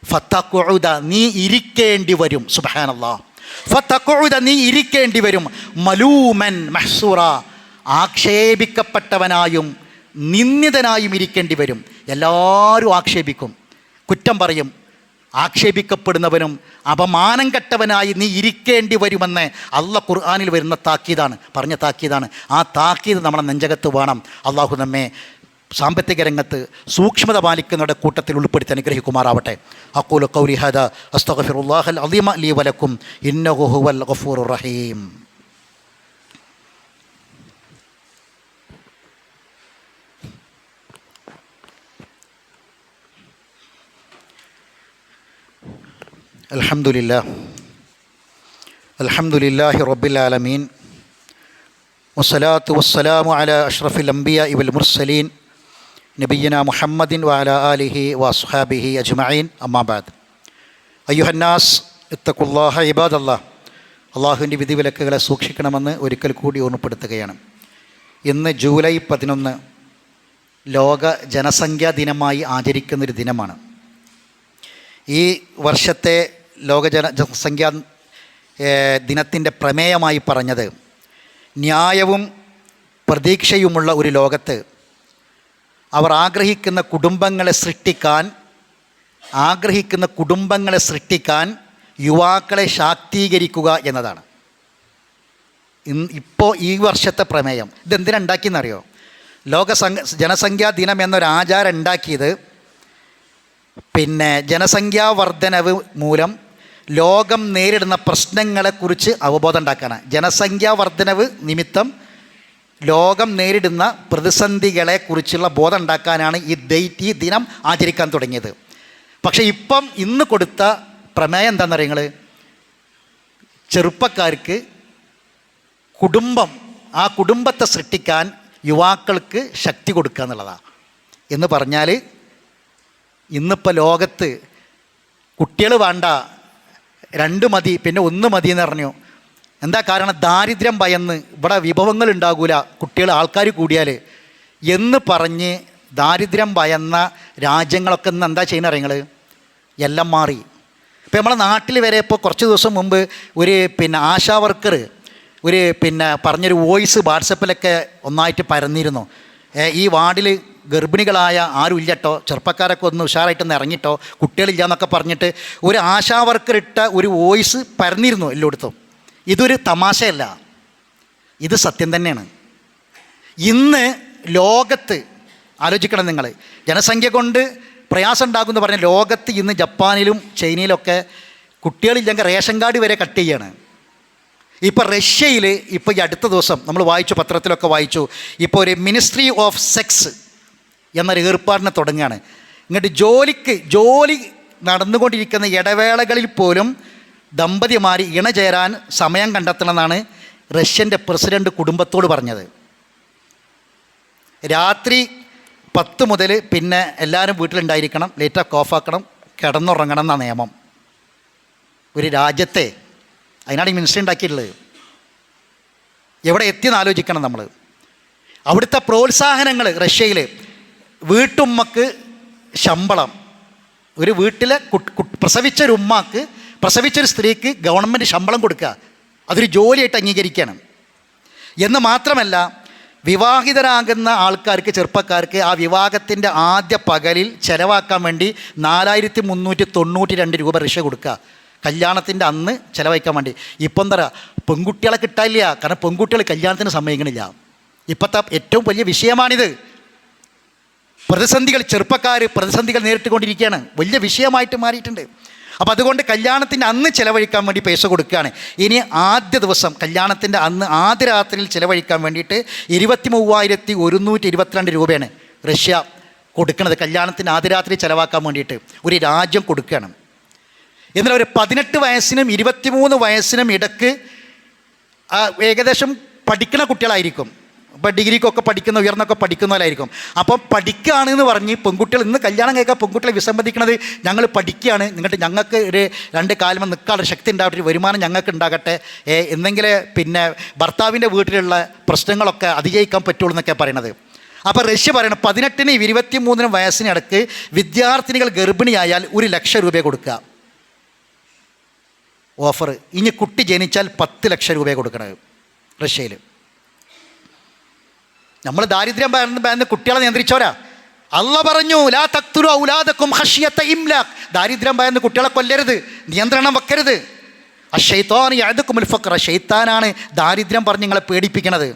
ഫതഖുദ, നീ ഇരിക്കേണ്ടി വരും. സുബ്ഹാനല്ലാഹ്, ഫതഖുദ, നീ ഇരിക്കേണ്ടി വരും. മലൂമൻ മഹ്സൂറ, ആക്ഷേപിക്കപ്പെട്ടവനായും നിന്ദിതനായും ഇരിക്കേണ്ടി വരും. എല്ലാവരും ആക്ഷേപിക്കും, കുറ്റം പറയും. ആക്ഷേപിക്കപ്പെടുന്നവനും അപമാനം കെട്ടവനായി നീ ഇരിക്കേണ്ടി വരുമെന്ന് അള്ളാഹ് ഖുർആനിൽ വരുന്ന താക്കീതാണ്, പറഞ്ഞ താക്കീതാണ്. ആ താക്കീത് നമ്മുടെ നെഞ്ചകത്ത് വേണം. അള്ളാഹു നമ്മെ സാമ്പത്തിക രംഗത്ത് സൂക്ഷ്മത പാലിക്കുന്നവരുടെ കൂട്ടത്തിൽ ഉൾപ്പെടുത്തി അനുഗ്രഹിക്കുമാറാവട്ടെ. അഖൂലു ഖൗലി ഹാദാ അസ്തഗ്ഫിറുല്ലാഹൽ അദീമ ലീ വലക്കും ഇന്നഹു ഹുവൽ ഗഫൂറുർ റഹീം. അൽഹംദുലില്ലാഹി റബ്ബിൽ ആലമീൻ വസ്സലാത്തു വസ്സലാമു അലാ അഷ്റഫിൽ അംബിയാഇ വൽ മുർസലീൻ നബിയ്യിനാ മുഹമ്മദിൻ വഅലാ ആലിഹി വഅസ്ഹാബിഹി അജ്മഈൻ. അമ്മാ ബഅദ്. അയ്യുഹന്നാസ് ഇത്തഖുല്ലാഹ ഇബാദല്ലാഹ്, അള്ളാഹുവിൻ്റെ വിധിവിലക്കുകളെ സൂക്ഷിക്കണമെന്ന് ഒരിക്കൽ കൂടി ഓർമ്മപ്പെടുത്തുകയാണ്. ഇന്ന് ജൂലൈ 11 ലോക ജനസംഖ്യാ ദിനമായി ആചരിക്കുന്നൊരു ദിനമാണ്. ഈ വർഷത്തെ ലോക ജനസംഖ്യാ ദിനത്തിൻ്റെ പ്രമേയമായി പറഞ്ഞത്, ന്യായവും പ്രതീക്ഷയുമുള്ള ഒരു ലോകത്ത് അവർ ആഗ്രഹിക്കുന്ന കുടുംബങ്ങളെ സൃഷ്ടിക്കാൻ യുവാക്കളെ ശാക്തീകരിക്കുക എന്നതാണ് ഇപ്പോൾ ഈ വർഷത്തെ പ്രമേയം. ഇതെന്തിനാ ഉണ്ടാക്കിയെന്നറിയോ? ജനസംഖ്യാ ദിനം എന്നൊരാചാരം ഉണ്ടാക്കിയത് ജനസംഖ്യാ വർധനവ് മൂലം ലോകം നേരിടുന്ന പ്രശ്നങ്ങളെക്കുറിച്ച് അവബോധം ഉണ്ടാക്കാനാണ്. ജനസംഖ്യാ വർധനവ് നിമിത്തം ലോകം നേരിടുന്ന പ്രതിസന്ധികളെക്കുറിച്ചുള്ള ബോധം ഉണ്ടാക്കാനാണ് ഈ ദിനം ആചരിക്കാൻ തുടങ്ങിയത്. പക്ഷേ ഇന്ന് കൊടുത്ത പ്രമേയം എന്താണെന്ന് അറിയുങ്ങൾ, ചെറുപ്പക്കാർക്ക് ആ കുടുംബത്തെ സൃഷ്ടിക്കാൻ യുവാക്കൾക്ക് ശക്തി കൊടുക്കുക എന്നുള്ളതാണ്. എന്ന് പറഞ്ഞാൽ ഇന്നിപ്പോൾ ലോകത്ത് കുട്ടികൾ വേണ്ട, 2 മതി, പിന്നെ 1 മതി എന്ന് പറഞ്ഞു. എന്താ കാരണം? ദാരിദ്ര്യം ഭയന്ന്, ഇവിടെ വിഭവങ്ങൾ ഉണ്ടാകില്ല ആൾക്കാർ കൂടിയാൽ എന്ന് പറഞ്ഞ് ദാരിദ്ര്യം ഭയന്ന രാജ്യങ്ങളൊക്കെ ഇന്ന് എന്താ ചെയ്യുന്ന അറിയങ്ങൾ? എല്ലാം മാറി. ഇപ്പോൾ നമ്മളെ നാട്ടിൽ വരെ ഇപ്പോൾ കുറച്ച് ദിവസം മുമ്പ് ഒരു ആശാ വർക്കർ പറഞ്ഞൊരു വോയിസ് വാട്സപ്പിലൊക്കെ ഒന്നായിട്ട് പരന്നിരുന്നു. ഈ വാർഡിൽ ഗർഭിണികളായ ആരും ഇല്ലട്ടോ, ചെറുപ്പക്കാരൊക്കെ ഒന്ന് ഉഷാറായിട്ടൊന്ന് ഇറങ്ങിട്ടോ, കുട്ടികളില്ല എന്നൊക്കെ പറഞ്ഞിട്ട് ഒരു ആശാ വർക്കർ ഇട്ട ഒരു വോയിസ് പരന്നിരുന്നു എല്ലായിടത്തും. ഇതൊരു തമാശയല്ല, ഇത് സത്യം തന്നെയാണ്. ഇന്ന് ലോകത്ത് ആലോചിക്കണം നിങ്ങൾ, ജനസംഖ്യ കൊണ്ട് പ്രയാസം ഉണ്ടാകുമെന്ന് പറഞ്ഞ ലോകത്ത് ഇന്ന് ജപ്പാനിലും ചൈനയിലൊക്കെ കുട്ടികളില്ലെങ്കിൽ റേഷൻ കാർഡ് വരെ കട്ട് ചെയ്യാണ്. ഇപ്പോൾ റഷ്യയിൽ ഇപ്പോൾ ഈ അടുത്ത ദിവസം നമ്മൾ വായിച്ചു, പത്രത്തിലൊക്കെ വായിച്ചു, ഇപ്പോൾ ഒരു മിനിസ്ട്രി ഓഫ് സെക്സ് എന്നൊരു ഏർപ്പാടിനെ തുടങ്ങുകയാണ്. ഇങ്ങോട്ട് ജോലി നടന്നുകൊണ്ടിരിക്കുന്ന ഇടവേളകളിൽ പോലും ദമ്പതിമാർ ഇണചേരാൻ സമയം കണ്ടെത്തണമെന്നാണ് റഷ്യൻ്റെ പ്രസിഡന്റ് കുടുംബത്തോട് പറഞ്ഞത്. രാത്രി 10 മുതൽ പിന്നെ എല്ലാവരും വീട്ടിലുണ്ടായിരിക്കണം, ലൈറ്റൊക്കെ ഓഫാക്കണം, കിടന്നുറങ്ങണം എന്നാണ് നിയമം ഒരു രാജ്യത്തെ. അതിനാണ് ഈ മിനിസ്റ്റർ ഉണ്ടാക്കിയിട്ടുള്ളത്. എവിടെ എത്തിയെന്ന് ആലോചിക്കണം നമ്മൾ. അവിടുത്തെ പ്രോത്സാഹനങ്ങൾ റഷ്യയിൽ വീട്ടുമ്മക്ക് ശമ്പളം, ഒരു വീട്ടിലെ പ്രസവിച്ചൊരു ഉമ്മാക്ക്, പ്രസവിച്ചൊരു സ്ത്രീക്ക് ഗവൺമെൻറ് ശമ്പളം കൊടുക്കുക, അതൊരു ജോലിയായിട്ട് അംഗീകരിക്കണം. എന്ന് മാത്രമല്ല, വിവാഹിതരാകുന്ന ആൾക്കാർക്ക്, ചെറുപ്പക്കാർക്ക് ആ വിവാഹത്തിൻ്റെ ആദ്യ പകലിൽ ചിലവാക്കാൻ വേണ്ടി 4392 രൂപ റിഷ കൊടുക്കുക, കല്യാണത്തിൻ്റെ അന്ന് ചിലവഴിക്കാൻ വേണ്ടി. ഇപ്പം എന്താ പെൺകുട്ടികളെ കിട്ടാനില്ല, കാരണം പെൺകുട്ടികൾ കല്യാണത്തിന് സമ്മതിക്കണില്ല. ഇപ്പോഴത്തെ ഏറ്റവും വലിയ വിഷയമാണിത്. പ്രതിസന്ധികൾ, ചെറുപ്പക്കാർ പ്രതിസന്ധികൾ നേരിട്ടുകൊണ്ടിരിക്കുകയാണ്, വലിയ വിഷയമായിട്ട് മാറിയിട്ടുണ്ട്. അപ്പോൾ അതുകൊണ്ട് കല്യാണത്തിൻ്റെ അന്ന് ചിലവഴിക്കാൻ വേണ്ടി പൈസ കൊടുക്കുകയാണ്. ഇനി ആദ്യ ദിവസം കല്യാണത്തിൻ്റെ അന്ന് ആദ്യ രാത്രിയിൽ ചിലവഴിക്കാൻ വേണ്ടിയിട്ട് 23,122 രൂപയാണ് റഷ്യ കൊടുക്കുന്നത്. കല്യാണത്തിൻ്റെ ആദ്യ രാത്രി ചിലവാക്കാൻ വേണ്ടിയിട്ട് ഒരു രാജ്യം കൊടുക്കുകയാണ്. എന്നാൽ ഒരു 18 വയസ്സിനും 23 വയസ്സിനും ഇടയ്ക്ക് ഏകദേശം പഠിക്കുന്ന കുട്ടികളായിരിക്കും. ഇപ്പോൾ ഡിഗ്രിക്കൊക്കെ പഠിക്കുന്ന, ഉയർന്നൊക്കെ പഠിക്കുന്നവരായിരിക്കും. അപ്പോൾ പഠിക്കുകയാണെന്ന് പറഞ്ഞ് പെൺകുട്ടികൾ, ഇന്ന് കല്യാണം കഴിക്കാൻ പെൺകുട്ടികളെ വിസമ്മതിക്കുന്നത്, ഞങ്ങൾ പഠിക്കുകയാണ്, എന്നിട്ട് ഞങ്ങൾക്ക് ഒരു 2 കാലം നിൽക്കാനുള്ള ശക്തി ഉണ്ടാകട്ടെ, ഒരു വരുമാനം ഞങ്ങൾക്ക് ഉണ്ടാകട്ടെ, എന്തെങ്കിലും പിന്നെ ഭർത്താവിൻ്റെ വീട്ടിലുള്ള പ്രശ്നങ്ങളൊക്കെ അതിജയിക്കാൻ പറ്റുള്ളൂ എന്നൊക്കെ പറയണത്. അപ്പോൾ റഷ്യ പറയണം 18നും 23 വയസ്സിനിടയ്ക്ക് വിദ്യാർത്ഥിനികൾ ഗർഭിണിയായാൽ 1,00,000 രൂപ കൊടുക്കുക ഓഫർ. ഇനി കുട്ടി ജനിച്ചാൽ 10 ലക്ഷം രൂപ കൊടുക്കണത് റഷ്യയിൽ. നമ്മൾ ദാരിദ്ര്യം ഭയന്ന് കുട്ടികളെ നിയന്ത്രിച്ചവരാ. അള്ള പറഞ്ഞു, ലാ തഖ്തുലു ഔലാദക്കും ഖശ്യത ഇംലാഖ്, ദാരിദ്ര്യം ഭയന്ന് കുട്ടികളെ കൊല്ലരുത്, നിയന്ത്രണം വെക്കരുത്. അശ്ശൈത്താനു യഅദുകുമുൽ ഫഖ്റ, ശൈത്താനാണ് ദാരിദ്ര്യം പറഞ്ഞ് നിങ്ങളെ പേടിപ്പിക്കുന്നത്.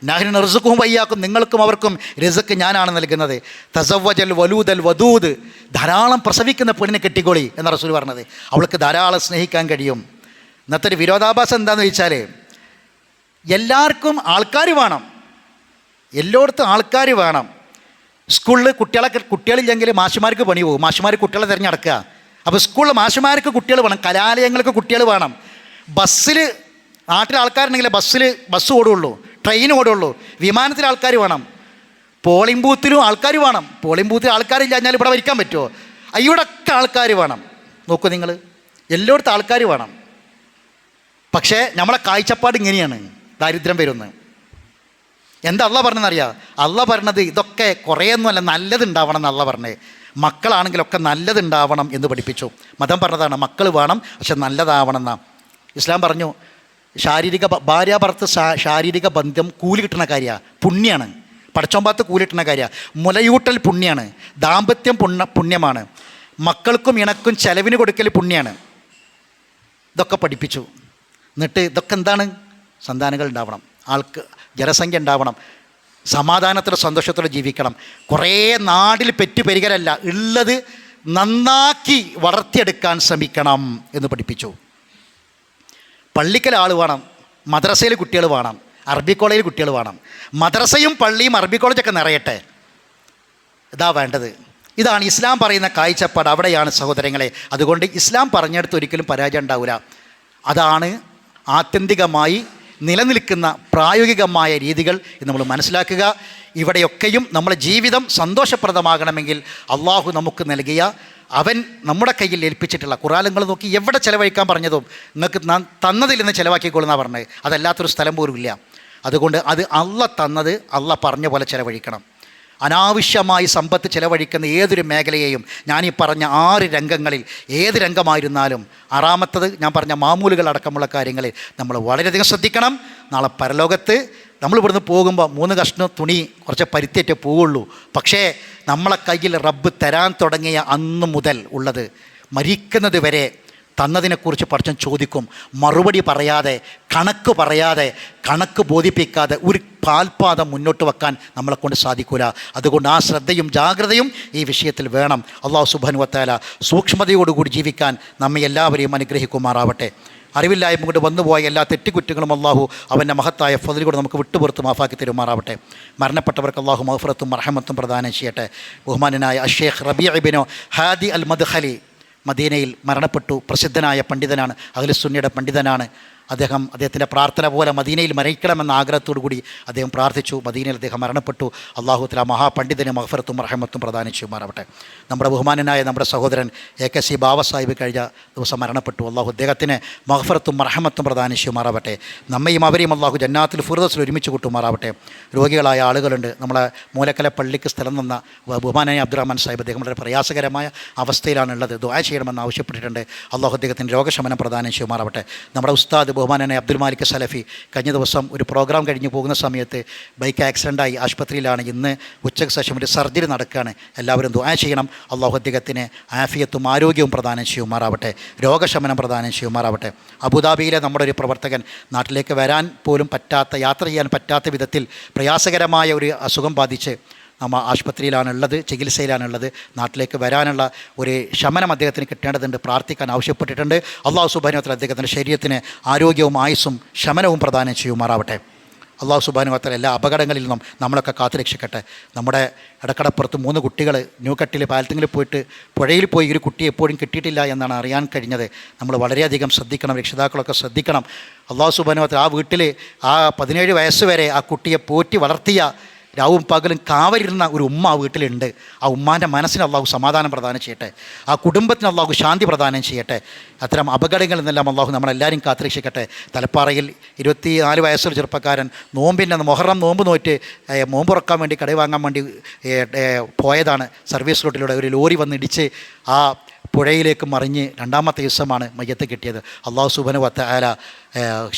നഹ്നു നർസുഖുഹും വയ്യാക്കും, നിങ്ങൾക്കും അവർക്കും റിസ്ക് ഞാനാണ് നൽകുന്നത്. തസവ്വജൽ വലൂദൽ വദൂദ്, ധാരാളം പ്രസവിക്കുന്ന പെണ്ണിനെ കെട്ടിക്കോളി എന്ന റസൂൽ പറഞ്ഞത്. അവൾക്ക് ധാരാളം സ്നേഹിക്കാൻ കഴിയും. ഇന്നത്തെ ഒരു വിരോധാഭാസം എന്താണെന്ന് ചോദിച്ചാൽ, എല്ലാവർക്കും ആൾക്കാർ വേണം, എല്ലായിടത്തും ആൾക്കാർ വേണം. സ്കൂളിൽ കുട്ടികളില്ലെങ്കിൽ മാഷുമാർക്ക് പണി പോകും, മാഷുമാർ കുട്ടികളെ തിരഞ്ഞെടുക്കുക. അപ്പോൾ സ്കൂളിൽ മാഷുമാർക്ക് കുട്ടികൾ വേണം, കലാലയങ്ങൾക്ക് കുട്ടികൾ വേണം. ബസ്സിൽ നാട്ടിൽ ആൾക്കാരുണ്ടെങ്കിൽ ബസ് ഓടുകയുള്ളൂ, ട്രെയിൻ ഓടുകയുള്ളൂ, വിമാനത്തിൽ ആൾക്കാർ വേണം, പോളിംഗ് ബൂത്തിലും ആൾക്കാർ വേണം. പോളിംഗ് ബൂത്തിൽ ആൾക്കാരില്ല കഴിഞ്ഞാൽ ഇവിടെ വരിക്കാൻ പറ്റുമോ? ഇവിടെയൊക്കെ ആൾക്കാർ വേണം. നോക്കൂ നിങ്ങൾ, എല്ലായിടത്തും ആൾക്കാർ വേണം. പക്ഷേ നമ്മളെ കാഴ്ചപ്പാട് ഇങ്ങനെയാണ്, ദാരിദ്ര്യം വരുന്നത്. എന്താ അള്ള പറഞ്ഞതെന്നറിയാം? അള്ള പറഞ്ഞത് ഇതൊക്കെ കുറേയൊന്നുമല്ല, നല്ലതുണ്ടാവണം എന്നല്ല പറഞ്ഞത്. മക്കളാണെങ്കിലൊക്കെ നല്ലതുണ്ടാവണം എന്ന് പഠിപ്പിച്ചു. മതം പറഞ്ഞതാണ് മക്കൾ വേണം, പക്ഷെ നല്ലതാവണം എന്നാണ്. ഇസ്ലാം പറഞ്ഞു ഭാര്യാഭർത്ത് ശാരീരിക ബന്ധം കൂലി കിട്ടുന്ന കാര്യമാണ്, പുണ്യാണ്. പടച്ചോമ്പാത്ത് കൂലി കിട്ടുന്ന കാര്യമാണ്. മുലയൂട്ടൽ പുണ്യാണ്, ദാമ്പത്യം പുണ്യമാണ്, മക്കൾക്കും ഇണക്കും ചെലവിന് കൊടുക്കൽ പുണ്യാണ്. ഇതൊക്കെ പഠിപ്പിച്ചു. എന്നിട്ട് ഇതൊക്കെ എന്താണ്? സന്താനങ്ങൾ ഉണ്ടാവണം, ജനസംഖ്യ ഉണ്ടാവണം, സമാധാനത്തോടെ സന്തോഷത്തോടെ ജീവിക്കണം. കുറേ നാടിൽ പെറ്റുപെരുകലല്ല, ഉള്ളത് നന്നാക്കി വളർത്തിയെടുക്കാൻ ശ്രമിക്കണം എന്ന് പഠിപ്പിച്ചു. പള്ളിക്കൽ ആൾ വേണം, മദ്രസയിൽ കുട്ടികൾ വേണം, അറബി കോളേജിൽ കുട്ടികൾ വേണം. മദ്രസയും പള്ളിയും അറബി കോളേജൊക്കെ നിറയട്ടെ, ഇതാ വേണ്ടത്. ഇതാണ് ഇസ്ലാം പറയുന്ന കാഴ്ചപ്പാട്. അവിടെയാണ് സഹോദരങ്ങളെ. അതുകൊണ്ട് ഇസ്ലാം പറഞ്ഞെടുത്ത് ഒരിക്കലും പരാജയം ഉണ്ടാവില്ല. അതാണ് ആത്യന്തികമായി നിലനിൽക്കുന്ന പ്രായോഗികമായ രീതികൾ എന്ന് നമ്മൾ മനസ്സിലാക്കുക. ഇവിടെയൊക്കെയും നമ്മുടെ ജീവിതം സന്തോഷപ്രദമാകണമെങ്കിൽ അള്ളാഹു നമുക്ക് നൽകിയ, അവൻ നമ്മുടെ കയ്യിൽ ഏൽപ്പിച്ചിട്ടുള്ള ഖുർആനുകൾ നോക്കി എവിടെ ചിലവഴിക്കാൻ പറഞ്ഞതും നിങ്ങൾക്ക് തന്നതിൽ നിന്ന് ചിലവാക്കിക്കൊള്ളുന്ന പറഞ്ഞത്, അതല്ലാത്തൊരു സ്ഥലം പോലും ഇല്ല. അതുകൊണ്ട് അത് അള്ള തന്നത് അള്ള പറഞ്ഞ പോലെ ചിലവഴിക്കണം. അനാവശ്യമായി സമ്പത്ത് ചിലവഴിക്കുന്ന ഏതൊരു മേഖലയെയും, ഞാനീ പറഞ്ഞ 6 രംഗങ്ങളിൽ ഏത് രംഗമായിരുന്നാലും, 6ാമത്തത് ഞാൻ പറഞ്ഞ മാമൂലുകൾ അടക്കമുള്ള കാര്യങ്ങളിൽ നമ്മൾ വളരെയധികം ശ്രദ്ധിക്കണം. നാളെ പരലോകത്ത് നമ്മൾ ഇവിടുന്ന് പോകുമ്പോൾ 3 കഷ്ണം തുണി കുറച്ച് പരുത്തിയേറ്റേ പോവുള്ളൂ. പക്ഷേ നമ്മളെ കയ്യിൽ റബ്ബ് തരാൻ തുടങ്ങിയ അന്ന് മുതൽ ഉള്ളത് മരിക്കുന്നത് വരെ തന്നതിനെക്കുറിച്ച് പടച്ചവൻ ചോദിക്കും. മറുപടി പറയാതെ, കണക്ക് പറയാതെ, കണക്ക് ബോധിപ്പിക്കാതെ ഒരു പാൽപാദം മുന്നോട്ട് വെക്കാൻ നമ്മളെക്കൊണ്ട് സാധിക്കില്ല. അതുകൊണ്ട് ആ ശ്രദ്ധയും ജാഗ്രതയും ഈ വിഷയത്തിൽ വേണം. അല്ലാഹു സുബ്ഹാനഹു വ തആല സൂക്ഷ്മതയോടുകൂടി ജീവിക്കാൻ നമ്മെ എല്ലാവരെയും അനുഗ്രഹിക്കുമാറാവട്ടെ. അറിവില്ലായ്മ കൊണ്ട് വന്നുപോയ എല്ലാ തെറ്റുകുറ്റങ്ങളും അള്ളാഹു അവൻ്റെ മഹത്തായ ഫദ്ൽ കൊണ്ട് നമുക്ക് വിട്ടുപുറത്ത് മാഫാക്കി തരുമാറാവട്ടെ. മരണപ്പെട്ടവർക്ക് അള്ളാഹു മഗ്ഫിറത്തും റഹ്മത്തും പ്രദാനം ചെയ്യട്ടെ. ബഹുമാനനായ അഷേഖ് റബീ ഇബ്നു ഹാദി അൽ മദ്ഖലി മദീനയിൽ മരണപ്പെട്ടു. പ്രസിദ്ധനായ പണ്ഡിതനാണ്, അഹ്ലുസുന്നയുടെ പണ്ഡിതനാണ്. അദ്ദേഹത്തിൻ്റെ പ്രാർത്ഥന പോലെ മദീനയിൽ മരിക്കണമെന്ന ആഗ്രഹത്തോടു കൂടി അദ്ദേഹം പ്രാർത്ഥിച്ചു. മദീനയിൽ അദ്ദേഹം മരണപ്പെട്ടു. അള്ളാഹു തആല മഹാപണ്ഡിതന് മഗ്ഫിറത്തും റഹ്മത്തും പ്രദാനം ചെയ്യുമാറാവട്ടെ. നമ്മുടെ ബഹുമാനനായ നമ്മുടെ സഹോദരൻ AK ബാവ സാഹിബ് കഴിഞ്ഞ ദിവസം മരണപ്പെട്ടു. അള്ളാഹു അദ്ദേഹത്തിന് മഗ്ഫിറത്തും റഹ്മത്തും പ്രദാനം ചെയ്യുമാറാവട്ടെ. നമ്മയും അവരെയും അള്ളാഹു ജന്നാത്തുൽ ഫിർദൗസിൽ ഒരുമിച്ച് കൂട്ടുമാറാവട്ടെ. രോഗികളായ ആളുകളുണ്ട്. നമ്മളെ മൂലക്കല പള്ളിക്ക് സ്ഥലം തന്ന ബഹുമാനായ അബ്ദുറഹ്മാൻ സാഹിബ് അദ്ദേഹം വളരെ പ്രയാസകരമായ അവസ്ഥയിലാണുള്ളത്. ദുആ ചെയ്യണമെന്ന് ആവശ്യപ്പെട്ടിട്ടുണ്ട്. അള്ളാഹു അദ്ദേഹത്തിന് രോഗശമനം പ്രദാനം ചെയ്യുമാറാവട്ടെ. നമ്മുടെ ഉസ്താദ് ബഹുമാനായ അബ്ദുൽ മാലിക് സലഫി കഴിഞ്ഞ ദിവസം ഒരു പ്രോഗ്രാം കഴിഞ്ഞ് പോകുന്ന സമയത്ത് ബൈക്ക് ആക്സിഡൻ്റായി ആശുപത്രിയിലാണ്. ഇന്ന് ഉച്ചയ്ക്ക് ശേഷം ഒരു സർജറി നടക്കുകയാണ്. എല്ലാവരും ദുആ ചെയ്യണം. അള്ളാഹു അദ്ദേഹത്തിന് ആഫിയത്തും ആരോഗ്യവും പ്രദാനം ചെയ്യുമാറാവട്ടെ. രോഗശമനം പ്രദാനം ചെയ്യുമാറാവട്ടെ. അബുദാബിയിലെ നമ്മുടെ ഒരു പ്രവർത്തകൻ നാട്ടിലേക്ക് വരാൻ പോലും പറ്റാത്ത, യാത്ര ചെയ്യാൻ പറ്റാത്ത വിധത്തിൽ പ്രയാസകരമായ ഒരു അസുഖം ബാധിച്ച് നമ്മൾ ആശുപത്രിയിലാണുള്ളത്, ചികിത്സയിലാണുള്ളത്. നാട്ടിലേക്ക് വരാനുള്ള ഒരു ശമനം അദ്ദേഹത്തിന് കിട്ടേണ്ടതുണ്ട്. പ്രാർത്ഥിക്കാൻ ആവശ്യപ്പെട്ടിട്ടുണ്ട്. അള്ളാഹു സുബ്ഹാനഹു വ തആല അദ്ദേഹത്തിൻ്റെ ശരീരത്തിന് ആരോഗ്യവും ആയുസ്സും ശമനവും പ്രദാനം ചെയ്യുമാറാവട്ടെ. അള്ളാഹു സുബ്ഹാനഹു വ തആല എല്ലാ അപകടങ്ങളിൽ നിന്നും നമ്മളൊക്കെ കാത്തുരക്ഷിക്കട്ടെ. നമ്മുടെ ഇടക്കടപ്പുറത്ത് 3 കുട്ടികൾ ന്യൂകട്ടിൽ പാലത്തിങ്ങിൽ പോയിട്ട് പുഴയിൽ പോയി ഒരു കുട്ടി എപ്പോഴും കിട്ടിയിട്ടില്ല എന്നാണ് അറിയാൻ കഴിഞ്ഞത്. നമ്മൾ വളരെയധികം ശ്രദ്ധിക്കണം, രക്ഷിതാക്കളൊക്കെ ശ്രദ്ധിക്കണം. അള്ളാഹു സുബ്ഹാനഹു വ തആല ആ വീട്ടിൽ ആ 17 വയസ്സ് വരെ ആ കുട്ടിയെ പോറ്റി വളർത്തിയ, രാവും പകലും കാവലിരുന്ന ഒരു ഉമ്മ ആ വീട്ടിലുണ്ട്. ആ ഉമ്മാൻ്റെ മനസ്സിന് അള്ളാഹു സമാധാനം പ്രദാനം ചെയ്യട്ടെ. ആ കുടുംബത്തിന് അള്ളാഹു ശാന്തി പ്രദാനം ചെയ്യട്ടെ. അത്തരം അപകടങ്ങളിൽ നിന്നെല്ലാം അള്ളാഹു നമ്മളെല്ലാവരും കാത്തുരക്ഷിക്കട്ടെ. തലപ്പാറയിൽ 24 വയസ്സുള്ള ചെറുപ്പക്കാരൻ നോമ്പിൻ്റെ മുഹറം നോമ്പ് നോറ്റ് നോമ്പുറക്കാൻ വേണ്ടി കട വാങ്ങാൻ വേണ്ടി പോയതാണ്. സർവീസ് റോഡിലൂടെ ഒരു ലോറി വന്നിടിച്ച് ആ പുഴയിലേക്ക് മറിഞ്ഞ് 2ാമത്തെ ദിവസമാണ് മയ്യത്ത് കിട്ടിയത്. അള്ളാഹു സുബ്ഹാനഹു വ തആല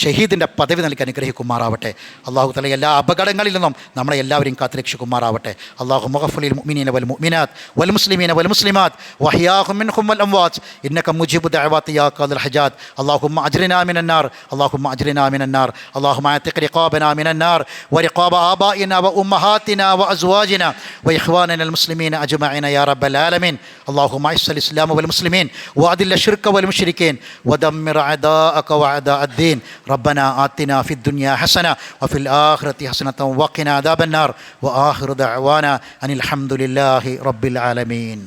ഷഹീദിൻ്റെ പദവി നൽകി അനുഗ്രഹിക്കുമാറാവട്ടെ. അള്ളാഹു തആല എല്ലാ അപകടങ്ങളിൽ നിന്നും നമ്മളെ എല്ലാവരെയും കാത്തുരക്ഷിക്കുമാറാവട്ടെ. അള്ളാഹു മുഗ്ഫിറുൽ മുഅ്മിനീന വൽ മുഅ്മിനാത്ത് വൽ മുസ്ലിമീന വൽ മുസ്ലിമാത്ത് വഹിയാഹും മിൻഹും വൽ അംവാത്ത് ഇന്നക മുജീബു ദഅവാതി യാ ഖാദിൽ ഹജാത്ത്. അല്ലാഹുമ്മ അജ്രിനാ മിനൻ നാർ, അല്ലാഹുമ്മ അജ്രിനാ മിനൻ നാർ, അല്ലാഹുമ്മ അഅതിഖ് റിഖാബനാ മിനൻ നാർ വറിഖാബ ആബാഇനാ വഉമ്മഹാതിനാ വഅസ്വാജിനാ വഇഖ്വാനിനാ അൽ മുസ്ലിമീന അജ്മഈന യാ റബ്ബൽ ആലമീൻ. അല്ലാഹുമ്മ അഇസ്സൽ ഇസ്ലാമ വൽ മുസ്ലിമീൻ വഅദിൽ അശ്ശിർക വൽ മുശ്രിക്കീൻ വദമ്മിർ അഅദാഅക വഅദാഅ الدين. ربنا آتنا في الدنيا حسنة وفي الآخرة حسنة وقنا عذاب النار وآخر دعوانا أن الحمد لله رب العالمين.